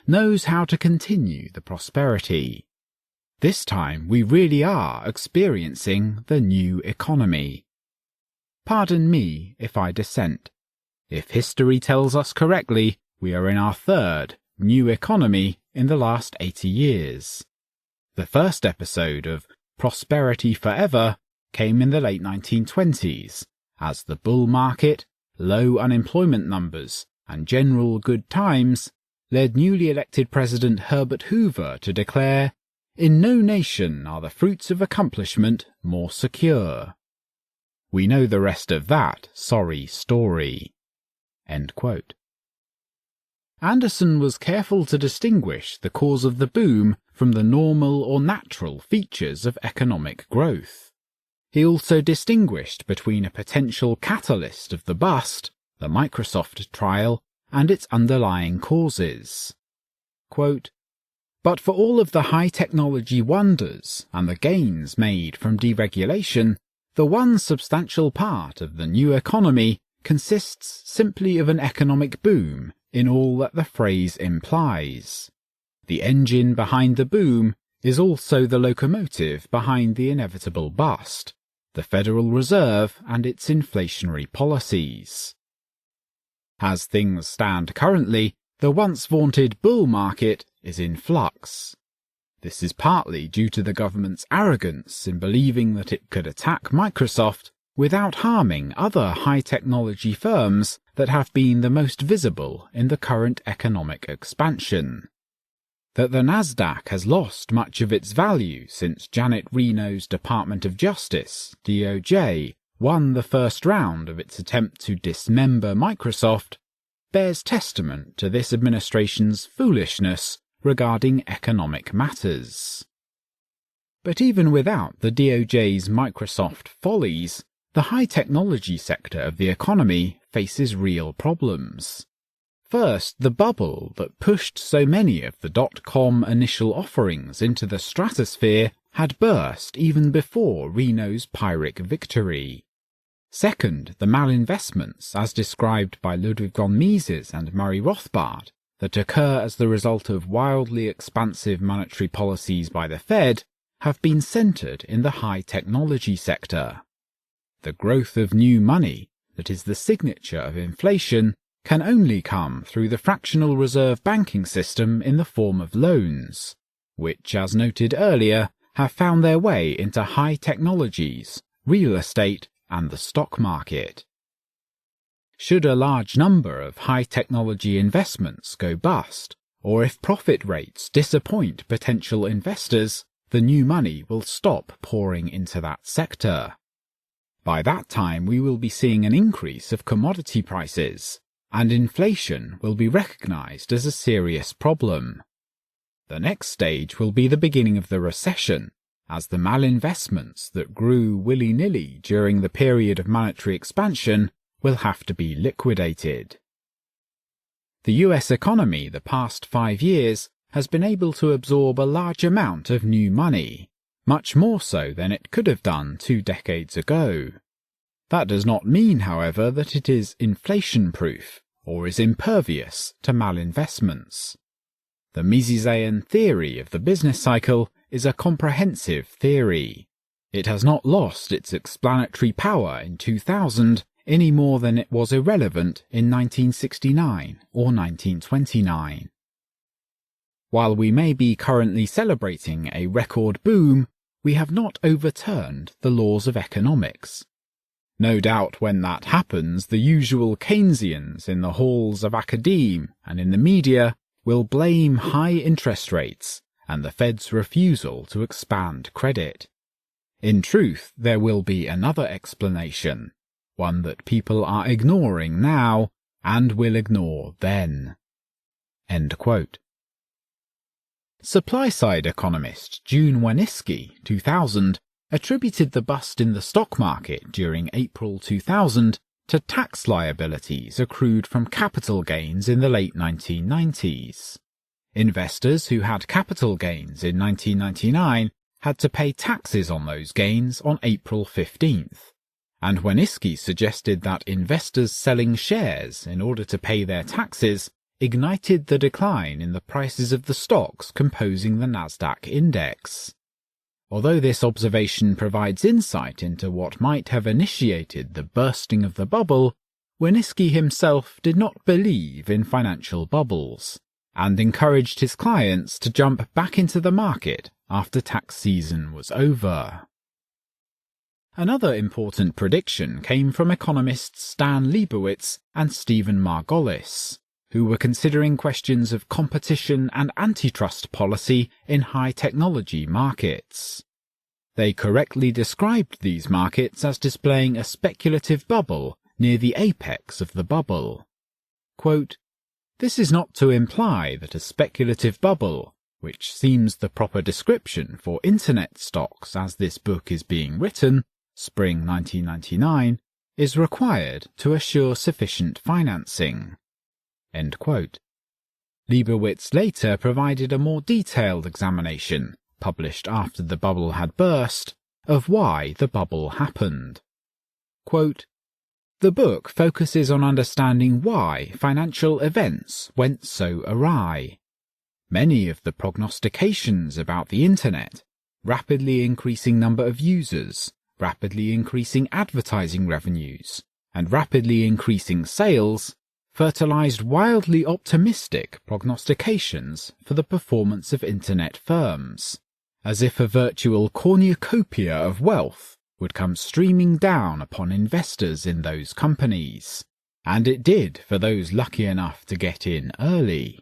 S1: knows how to continue the prosperity. This time we really are experiencing the new economy. Pardon me if I dissent. If history tells us correctly, we are in our third new economy in the last 80 years. The first episode of Prosperity Forever came in the late 1920s, as the bull market, low unemployment numbers, and general good times led newly elected President Herbert Hoover to declare, "In no nation are the fruits of accomplishment more secure." We know the rest of that sorry story. End quote. Anderson was careful to distinguish the cause of the boom from the normal or natural features of economic growth. He also distinguished between a potential catalyst of the bust, the Microsoft trial, and its underlying causes. Quote, "But for all of the high-technology wonders and the gains made from deregulation, the one substantial part of the new economy consists simply of an economic boom in all that the phrase implies. The engine behind the boom is also the locomotive behind the inevitable bust, the Federal Reserve and its inflationary policies. As things stand currently, the once vaunted bull market is in flux. This is partly due to the government's arrogance in believing that it could attack Microsoft without harming other high-technology firms that have been the most visible in the current economic expansion. That the Nasdaq has lost much of its value since Janet Reno's Department of Justice, DOJ, won the first round of its attempt to dismember Microsoft bears testament to this administration's foolishness regarding economic matters. But even without the DOJ's Microsoft follies, the high-technology sector of the economy faces real problems. First, the bubble that pushed so many of the dot-com initial offerings into the stratosphere had burst even before Reno's Pyrrhic victory. Second, the malinvestments, as described by Ludwig von Mises and Murray Rothbard, that occur as the result of wildly expansive monetary policies by the Fed, have been centered in the high-technology sector. The growth of new money, that is the signature of inflation, can only come through the fractional reserve banking system in the form of loans, which, as noted earlier, have found their way into high technologies, real estate, and the stock market. Should a large number of high-technology investments go bust, or if profit rates disappoint potential investors, the new money will stop pouring into that sector. By that time we will be seeing an increase of commodity prices, and inflation will be recognized as a serious problem. The next stage will be the beginning of the recession, as the malinvestments that grew willy-nilly during the period of monetary expansion will have to be liquidated. The US economy the past 5 years has been able to absorb a large amount of new money, much more so than it could have done 2 decades ago. That does not mean, however, that it is inflation-proof or is impervious to malinvestments. The Misesian theory of the business cycle is a comprehensive theory. It has not lost its explanatory power in 2000 any more than it was irrelevant in 1969 or 1929. While we may be currently celebrating a record boom, we have not overturned the laws of economics. No doubt when that happens, the usual Keynesians in the halls of academe and in the media will blame high interest rates and the Fed's refusal to expand credit. In truth, there will be another explanation, one that people are ignoring now and will ignore then. End quote. Supply-side economist June Wanniski, 2000, attributed the bust in the stock market during April 2000 to tax liabilities accrued from capital gains in the late 1990s. Investors who had capital gains in 1999 had to pay taxes on those gains on April 15th, and Wanniski suggested that investors selling shares in order to pay their taxes ignited the decline in the prices of the stocks composing the Nasdaq index. Although this observation provides insight into what might have initiated the bursting of the bubble, Wanniski himself did not believe in financial bubbles, and encouraged his clients to jump back into the market after tax season was over. Another important prediction came from economists Stan Liebowitz and Stephen Margolis, who were considering questions of competition and antitrust policy in high-technology markets. They correctly described these markets as displaying a speculative bubble near the apex of the bubble. Quote, "This is not to imply that a speculative bubble, which seems the proper description for Internet stocks as this book is being written, spring 1999, is required to assure sufficient financing." End quote. Liebowitz later provided a more detailed examination, published after the bubble had burst, of why the bubble happened. Quote, "The book focuses on understanding why financial events went so awry. Many of the prognostications about the Internet, rapidly increasing number of users, rapidly increasing advertising revenues, and rapidly increasing sales, fertilized wildly optimistic prognostications for the performance of Internet firms, as if a virtual cornucopia of wealth would come streaming down upon investors in those companies, and it did for those lucky enough to get in early.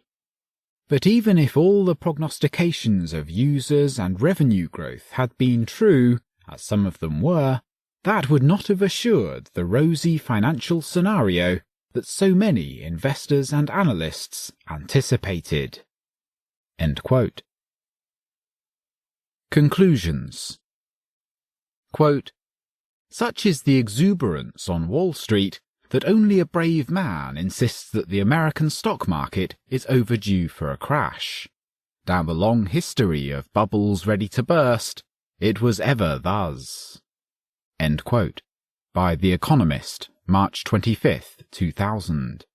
S1: But even if all the prognostications of users and revenue growth had been true, as some of them were, that would not have assured the rosy financial scenario that so many investors and analysts anticipated." End quote. Conclusions. Quote, "Such is the exuberance on Wall Street that only a brave man insists that the American stock market is overdue for a crash. Down the long history of bubbles ready to burst, it was ever thus." End quote. By The Economist, March 25, 2000.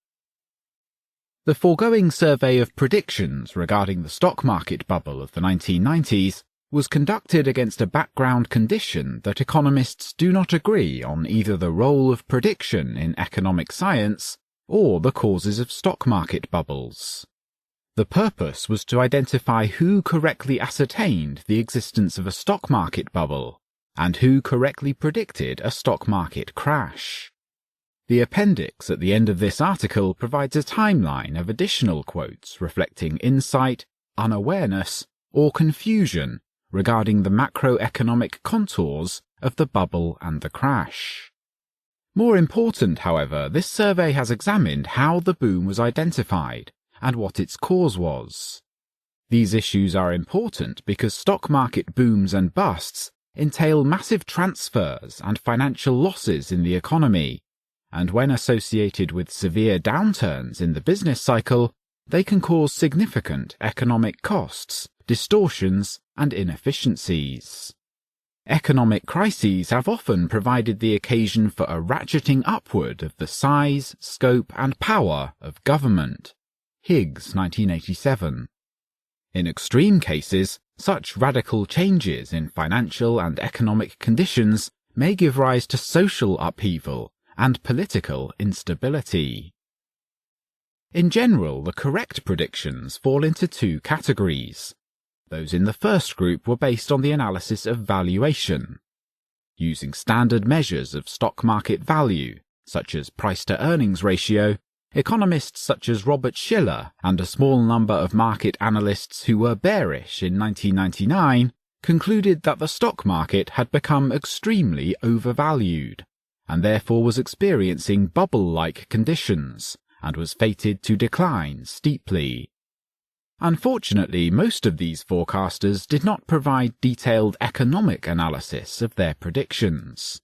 S1: The foregoing survey of predictions regarding the stock market bubble of the 1990s was conducted against a background condition that economists do not agree on either the role of prediction in economic science or the causes of stock market bubbles. The purpose was to identify who correctly ascertained the existence of a stock market bubble and who correctly predicted a stock market crash. The appendix at the end of this article provides a timeline of additional quotes reflecting insight, unawareness, or confusion regarding the macroeconomic contours of the bubble and the crash. More important, however, this survey has examined how the boom was identified and what its cause was. These issues are important because stock market booms and busts entail massive transfers and financial losses in the economy, and when associated with severe downturns in the business cycle, they can cause significant economic costs, distortions, and inefficiencies. Economic crises have often provided the occasion for a ratcheting upward of the size, scope, and power of government. Higgs, 1987. In extreme cases, such radical changes in financial and economic conditions may give rise to social upheaval and political instability. In general, the correct predictions fall into two categories. Those in the first group were based on the analysis of valuation. Using standard measures of stock market value, such as price-to-earnings ratio, economists such as Robert Shiller and a small number of market analysts who were bearish in 1999 concluded that the stock market had become extremely overvalued, and therefore was experiencing bubble-like conditions, and was fated to decline steeply. Unfortunately, most of these forecasters did not provide detailed economic analysis of their predictions.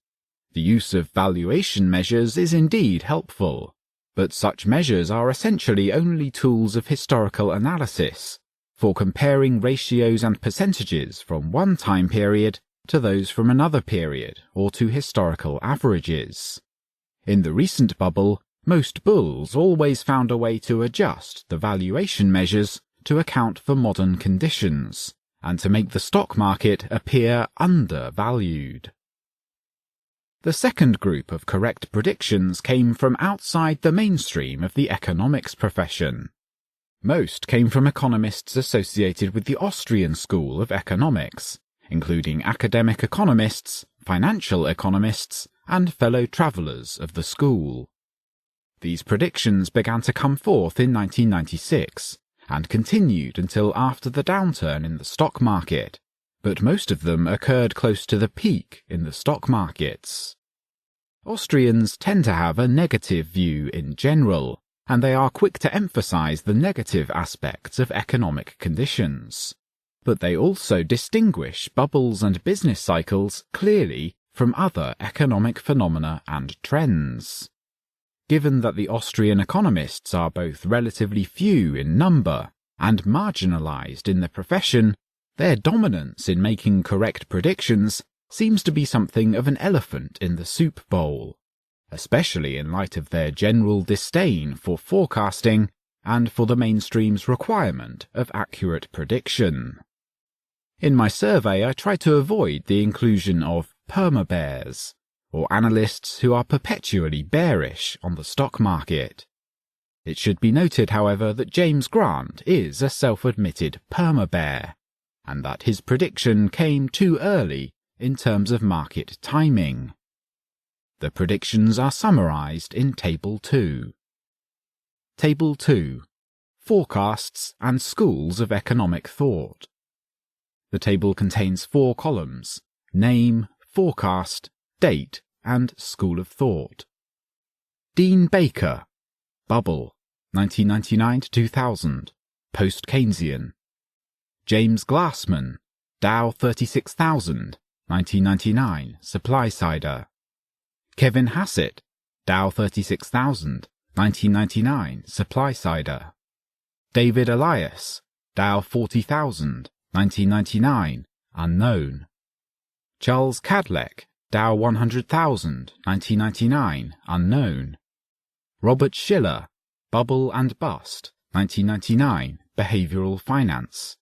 S1: The use of valuation measures is indeed helpful, but such measures are essentially only tools of historical analysis, for comparing ratios and percentages from one time period to those from another period or to historical averages. In the recent bubble, most bulls always found a way to adjust the valuation measures to account for modern conditions, and to make the stock market appear undervalued. The second group of correct predictions came from outside the mainstream of the economics profession. Most came from economists associated with the Austrian School of Economics, including academic economists, financial economists, and fellow travellers of the school. These predictions began to come forth in 1996, and continued until after the downturn in the stock market, but most of them occurred close to the peak in the stock markets. Austrians tend to have a negative view in general, and they are quick to emphasize the negative aspects of economic conditions. But they also distinguish bubbles and business cycles clearly from other economic phenomena and trends. Given that the Austrian economists are both relatively few in number and marginalized in the profession, their dominance in making correct predictions seems to be something of an elephant in the soup bowl, especially in light of their general disdain for forecasting and for the mainstream's requirement of accurate prediction. In my survey, I try to avoid the inclusion of perma-bears, or analysts who are perpetually bearish on the stock market. It should be noted, however, that James Grant is a self-admitted perma-bear, and that his prediction came too early in terms of market timing. The predictions are summarized in Table 2. Table 2. Forecasts and Schools of Economic Thought. The table contains 4 columns: name, forecast, date, and school of thought. Dean Baker, Bubble, 1999 to 2000, Post-Keynesian. James Glassman, Dow 36,000, 1999, Supply-Sider. Kevin Hassett, Dow 36,000, 1999, Supply-Sider. David Elias, Dow 40,000, 1999, Unknown. Charles Cadleck, Dow 100,000, 1999, Unknown. Robert Shiller, Bubble and Bust, 1999, Behavioral Finance.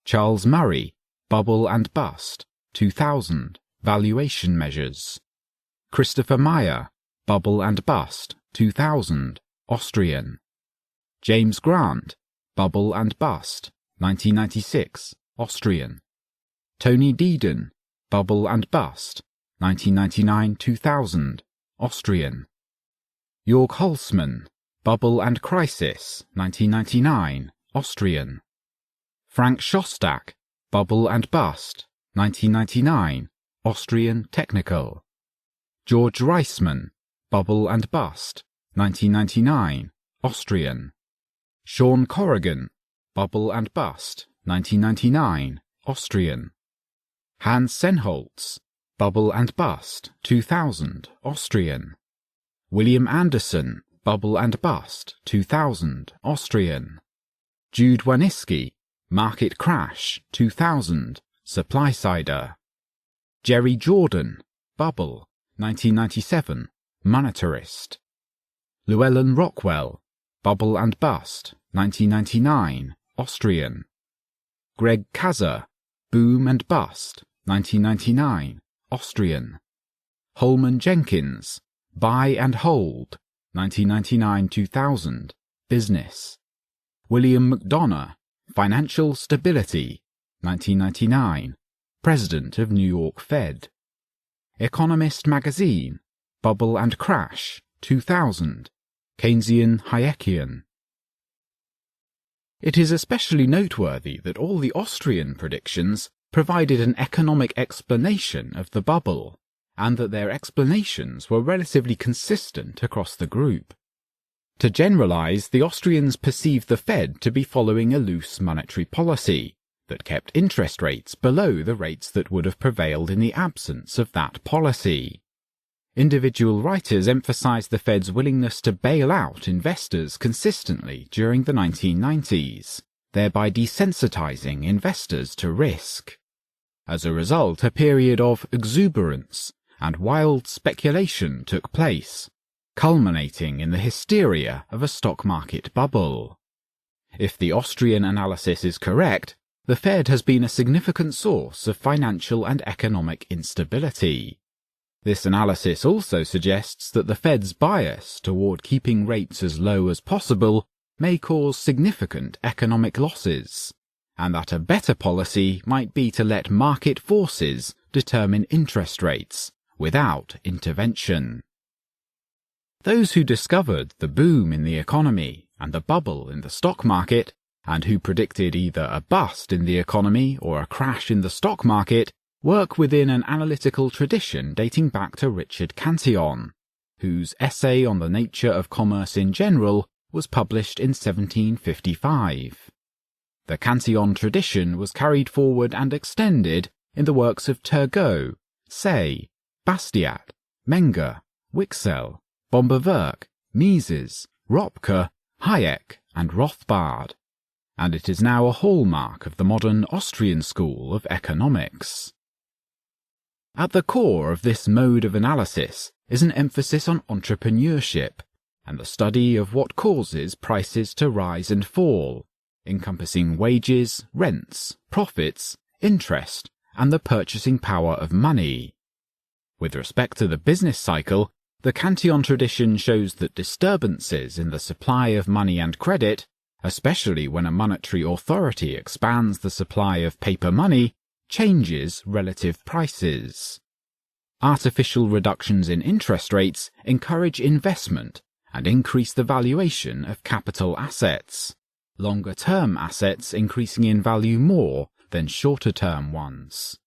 S1: Charles Murray, Bubble and Bust, 2000, Valuation Measures. Christopher Meyer, Bubble and Bust, 2000, Austrian. James Grant, Bubble and Bust, 1996, Austrian. Tony Deedon, Bubble and Bust, 1999-2000, Austrian. Jörg Holzmann, Bubble and Crisis, 1999, Austrian. Frank Shostak, Bubble and Bust, 1999, Austrian Technical. George Reisman, Bubble and Bust, 1999, Austrian. Sean Corrigan, Bubble and Bust, 1999, Austrian. Hans Senholtz, Bubble and Bust, 2000, Austrian. William Anderson, Bubble and Bust, 2000, Austrian. Jude Waniski, Market Crash, 2000, Supply-Sider. Jerry Jordan, Bubble, 1997, Monetarist. Llewellyn Rockwell, Bubble and Bust, 1999, Austrian. Greg Kazar, Boom and Bust, 1999, Austrian. Holman Jenkins, Buy and Hold, 1999-2000, Business. William McDonough, Financial Stability, 1999, President of New York Fed. Economist Magazine, Bubble and Crash, 2000, Keynesian Hayekian. It is especially noteworthy that all the Austrian predictions provided an economic explanation of the bubble, and that their explanations were relatively consistent across the group. To generalize, the Austrians perceived the Fed to be following a loose monetary policy that kept interest rates below the rates that would have prevailed in the absence of that policy. Individual writers emphasized the Fed's willingness to bail out investors consistently during the 1990s, thereby desensitizing investors to risk. As a result, a period of exuberance and wild speculation took place, culminating in the hysteria of a stock market bubble. If the Austrian analysis is correct, the Fed has been a significant source of financial and economic instability. This analysis also suggests that the Fed's bias toward keeping rates as low as possible may cause significant economic losses, and that a better policy might be to let market forces determine interest rates without intervention. Those who discovered the boom in the economy and the bubble in the stock market, and who predicted either a bust in the economy or a crash in the stock market, work within an analytical tradition dating back to Richard Kantian, whose essay on the nature of commerce in general was published in 1755. The Kantian tradition was carried forward and extended in the works of Turgot, Say, Bastiat, Menger, Wicksell, Bomberwerk, Mises, Ropke, Hayek, and Rothbard, and it is now a hallmark of the modern Austrian school of economics. At the core of this mode of analysis is an emphasis on entrepreneurship and the study of what causes prices to rise and fall, encompassing wages, rents, profits, interest, and the purchasing power of money. With respect to the business cycle, the Kantian tradition shows that disturbances in the supply of money and credit, especially when a monetary authority expands the supply of paper money, changes relative prices. Artificial reductions in interest rates encourage investment and increase the valuation of capital assets, longer-term assets increasing in value more than shorter-term ones.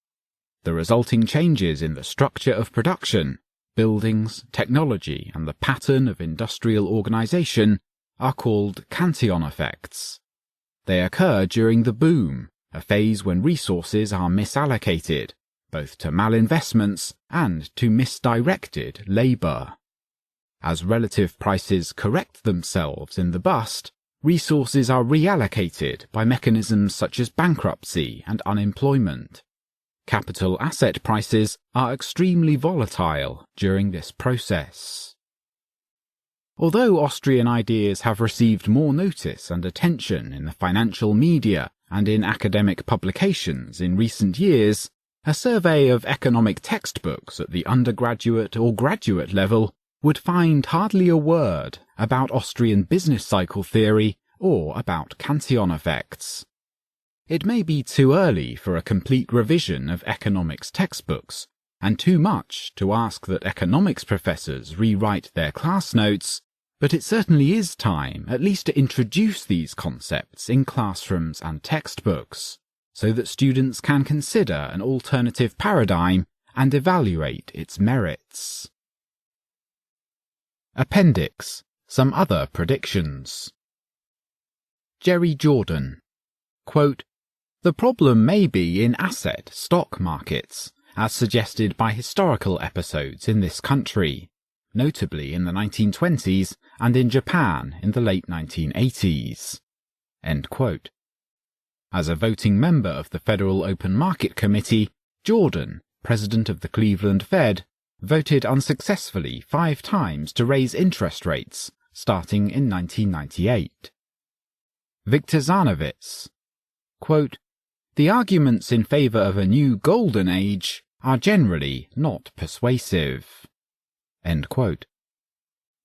S1: The resulting changes in the structure of production, buildings, technology, and the pattern of industrial organization are called Kantian Effects. They occur during the boom, a phase when resources are misallocated, both to malinvestments and to misdirected labor. As relative prices correct themselves in the bust, resources are reallocated by mechanisms such as bankruptcy and unemployment. Capital asset prices are extremely volatile during this process. Although Austrian ideas have received more notice and attention in the financial media and in academic publications in recent years, a survey of economic textbooks at the undergraduate or graduate level would find hardly a word about Austrian business cycle theory or about Kantian effects. It may be too early for a complete revision of economics textbooks, and too much to ask that economics professors rewrite their class notes, but it certainly is time at least to introduce these concepts in classrooms and textbooks, so that students can consider an alternative paradigm and evaluate its merits. Appendix: Some other predictions. Jerry Jordan, quote, "The problem may be in asset stock markets, as suggested by historical episodes in this country, notably in the 1920s and in Japan in the late 1980s." End quote. As a voting member of the Federal Open Market Committee, Jordan, president of the Cleveland Fed, voted unsuccessfully 5 times to raise interest rates, starting in 1998. Victor Zarnowitz, quote, "The arguments in favor of a new golden age are generally not persuasive." End quote.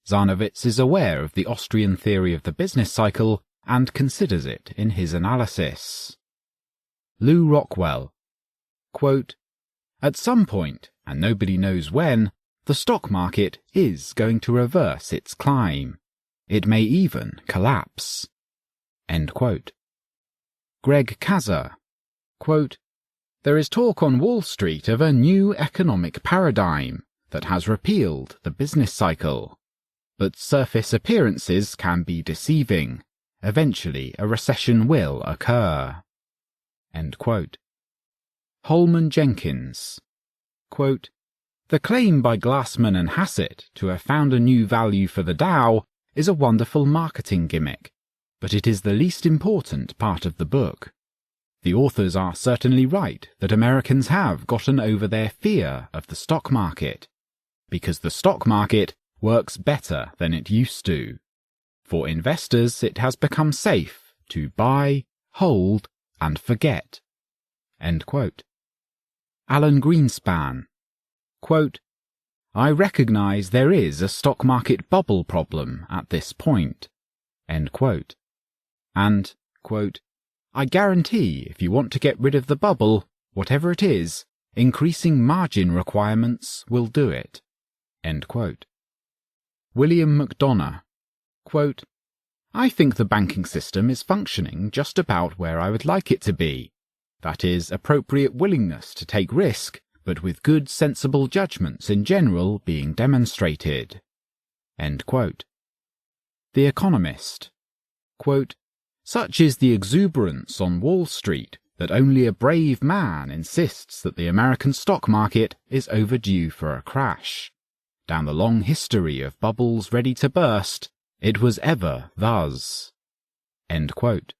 S1: Zarnowitz is aware of the Austrian theory of the business cycle and considers it in his analysis. Lew Rockwell, quote, "At some point, and nobody knows when, the stock market is going to reverse its climb. It may even collapse." End quote. Greg Kazar, quote, "There is talk on Wall Street of a new economic paradigm that has repealed the business cycle. But surface appearances can be deceiving. Eventually a recession will occur." End quote. Holman Jenkins, quote, "The claim by Glassman and Hassett to have found a new value for the Dow is a wonderful marketing gimmick, but it is the least important part of the book. The authors are certainly right that Americans have gotten over their fear of the stock market, because the stock market works better than it used to. For investors, it has become safe to buy, hold, and forget." End quote. Alan Greenspan, quote, "I recognize there is a stock market bubble problem at this point." End quote. And, quote, "I guarantee if you want to get rid of the bubble, whatever it is, increasing margin requirements will do it." End quote. William McDonough, quote, "I think the banking system is functioning just about where I would like it to be. That is, appropriate willingness to take risk, but with good sensible judgments in general being demonstrated." End quote. The Economist, quote, "Such is the exuberance on Wall Street that only a brave man insists that the American stock market is overdue for a crash. Down the long history of bubbles ready to burst, it was ever thus." End quote.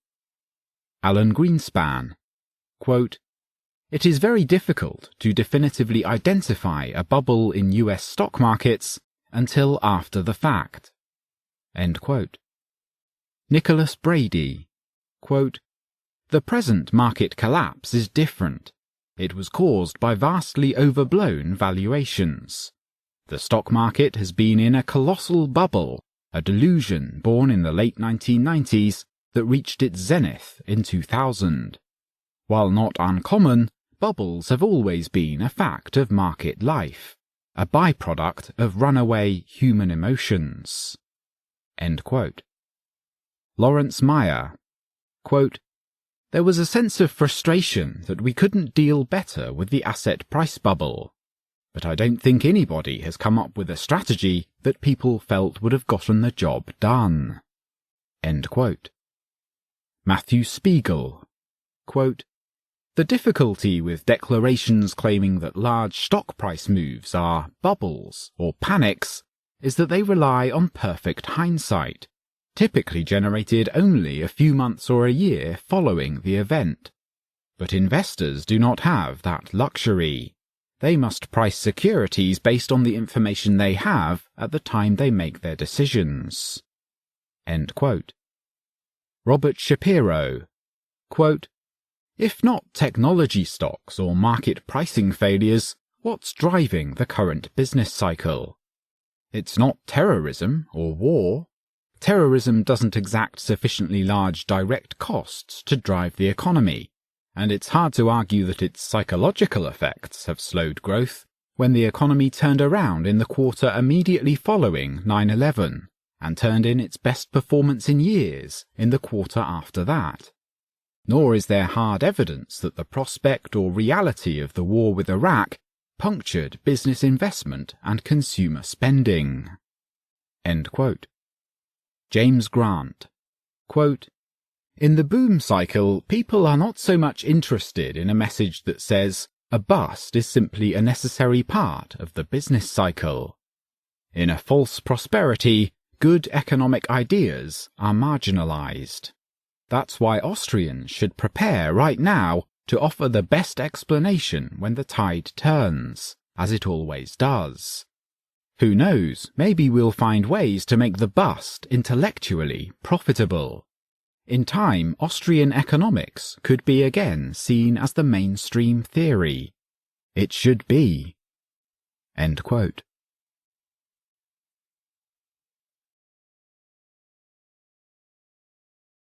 S1: Alan Greenspan, quote, "It is very difficult to definitively identify a bubble in US stock markets until after the fact." End quote. Nicholas Brady, quote, "The present market collapse is different. It was caused by vastly overblown valuations. The stock market has been in a colossal bubble, a delusion born in the late 1990s that reached its zenith in 2000. While not uncommon, bubbles have always been a fact of market life, a byproduct of runaway human emotions." End quote. Lawrence Meyer, quote, "There was a sense of frustration that we couldn't deal better with the asset price bubble. But I don't think anybody has come up with a strategy that people felt would have gotten the job done." End quote. Matthew Spiegel, quote, "The difficulty with declarations claiming that large stock price moves are bubbles or panics is that they rely on perfect hindsight, typically generated only a few months or a year following the event. But investors do not have that luxury. They must price securities based on the information they have at the time they make their decisions." End quote. Robert Shapiro, quote, "If not technology stocks or market pricing failures, what's driving the current business cycle? It's not terrorism or war. Terrorism doesn't exact sufficiently large direct costs to drive the economy, and it's hard to argue that its psychological effects have slowed growth when the economy turned around in the quarter immediately following 9/11 and turned in its best performance in years in the quarter after that. Nor is there hard evidence that the prospect or reality of the war with Iraq punctured business investment and consumer spending." End quote. James Grant, quote, "In the boom cycle, people are not so much interested in a message that says a bust is simply a necessary part of the business cycle. In a false prosperity, good economic ideas are marginalized. That's why Austrians should prepare right now to offer the best explanation when the tide turns, as it always does. Who knows, maybe we'll find ways to make the bust intellectually profitable. In time, Austrian economics could be again seen as the mainstream theory. It should be." End quote.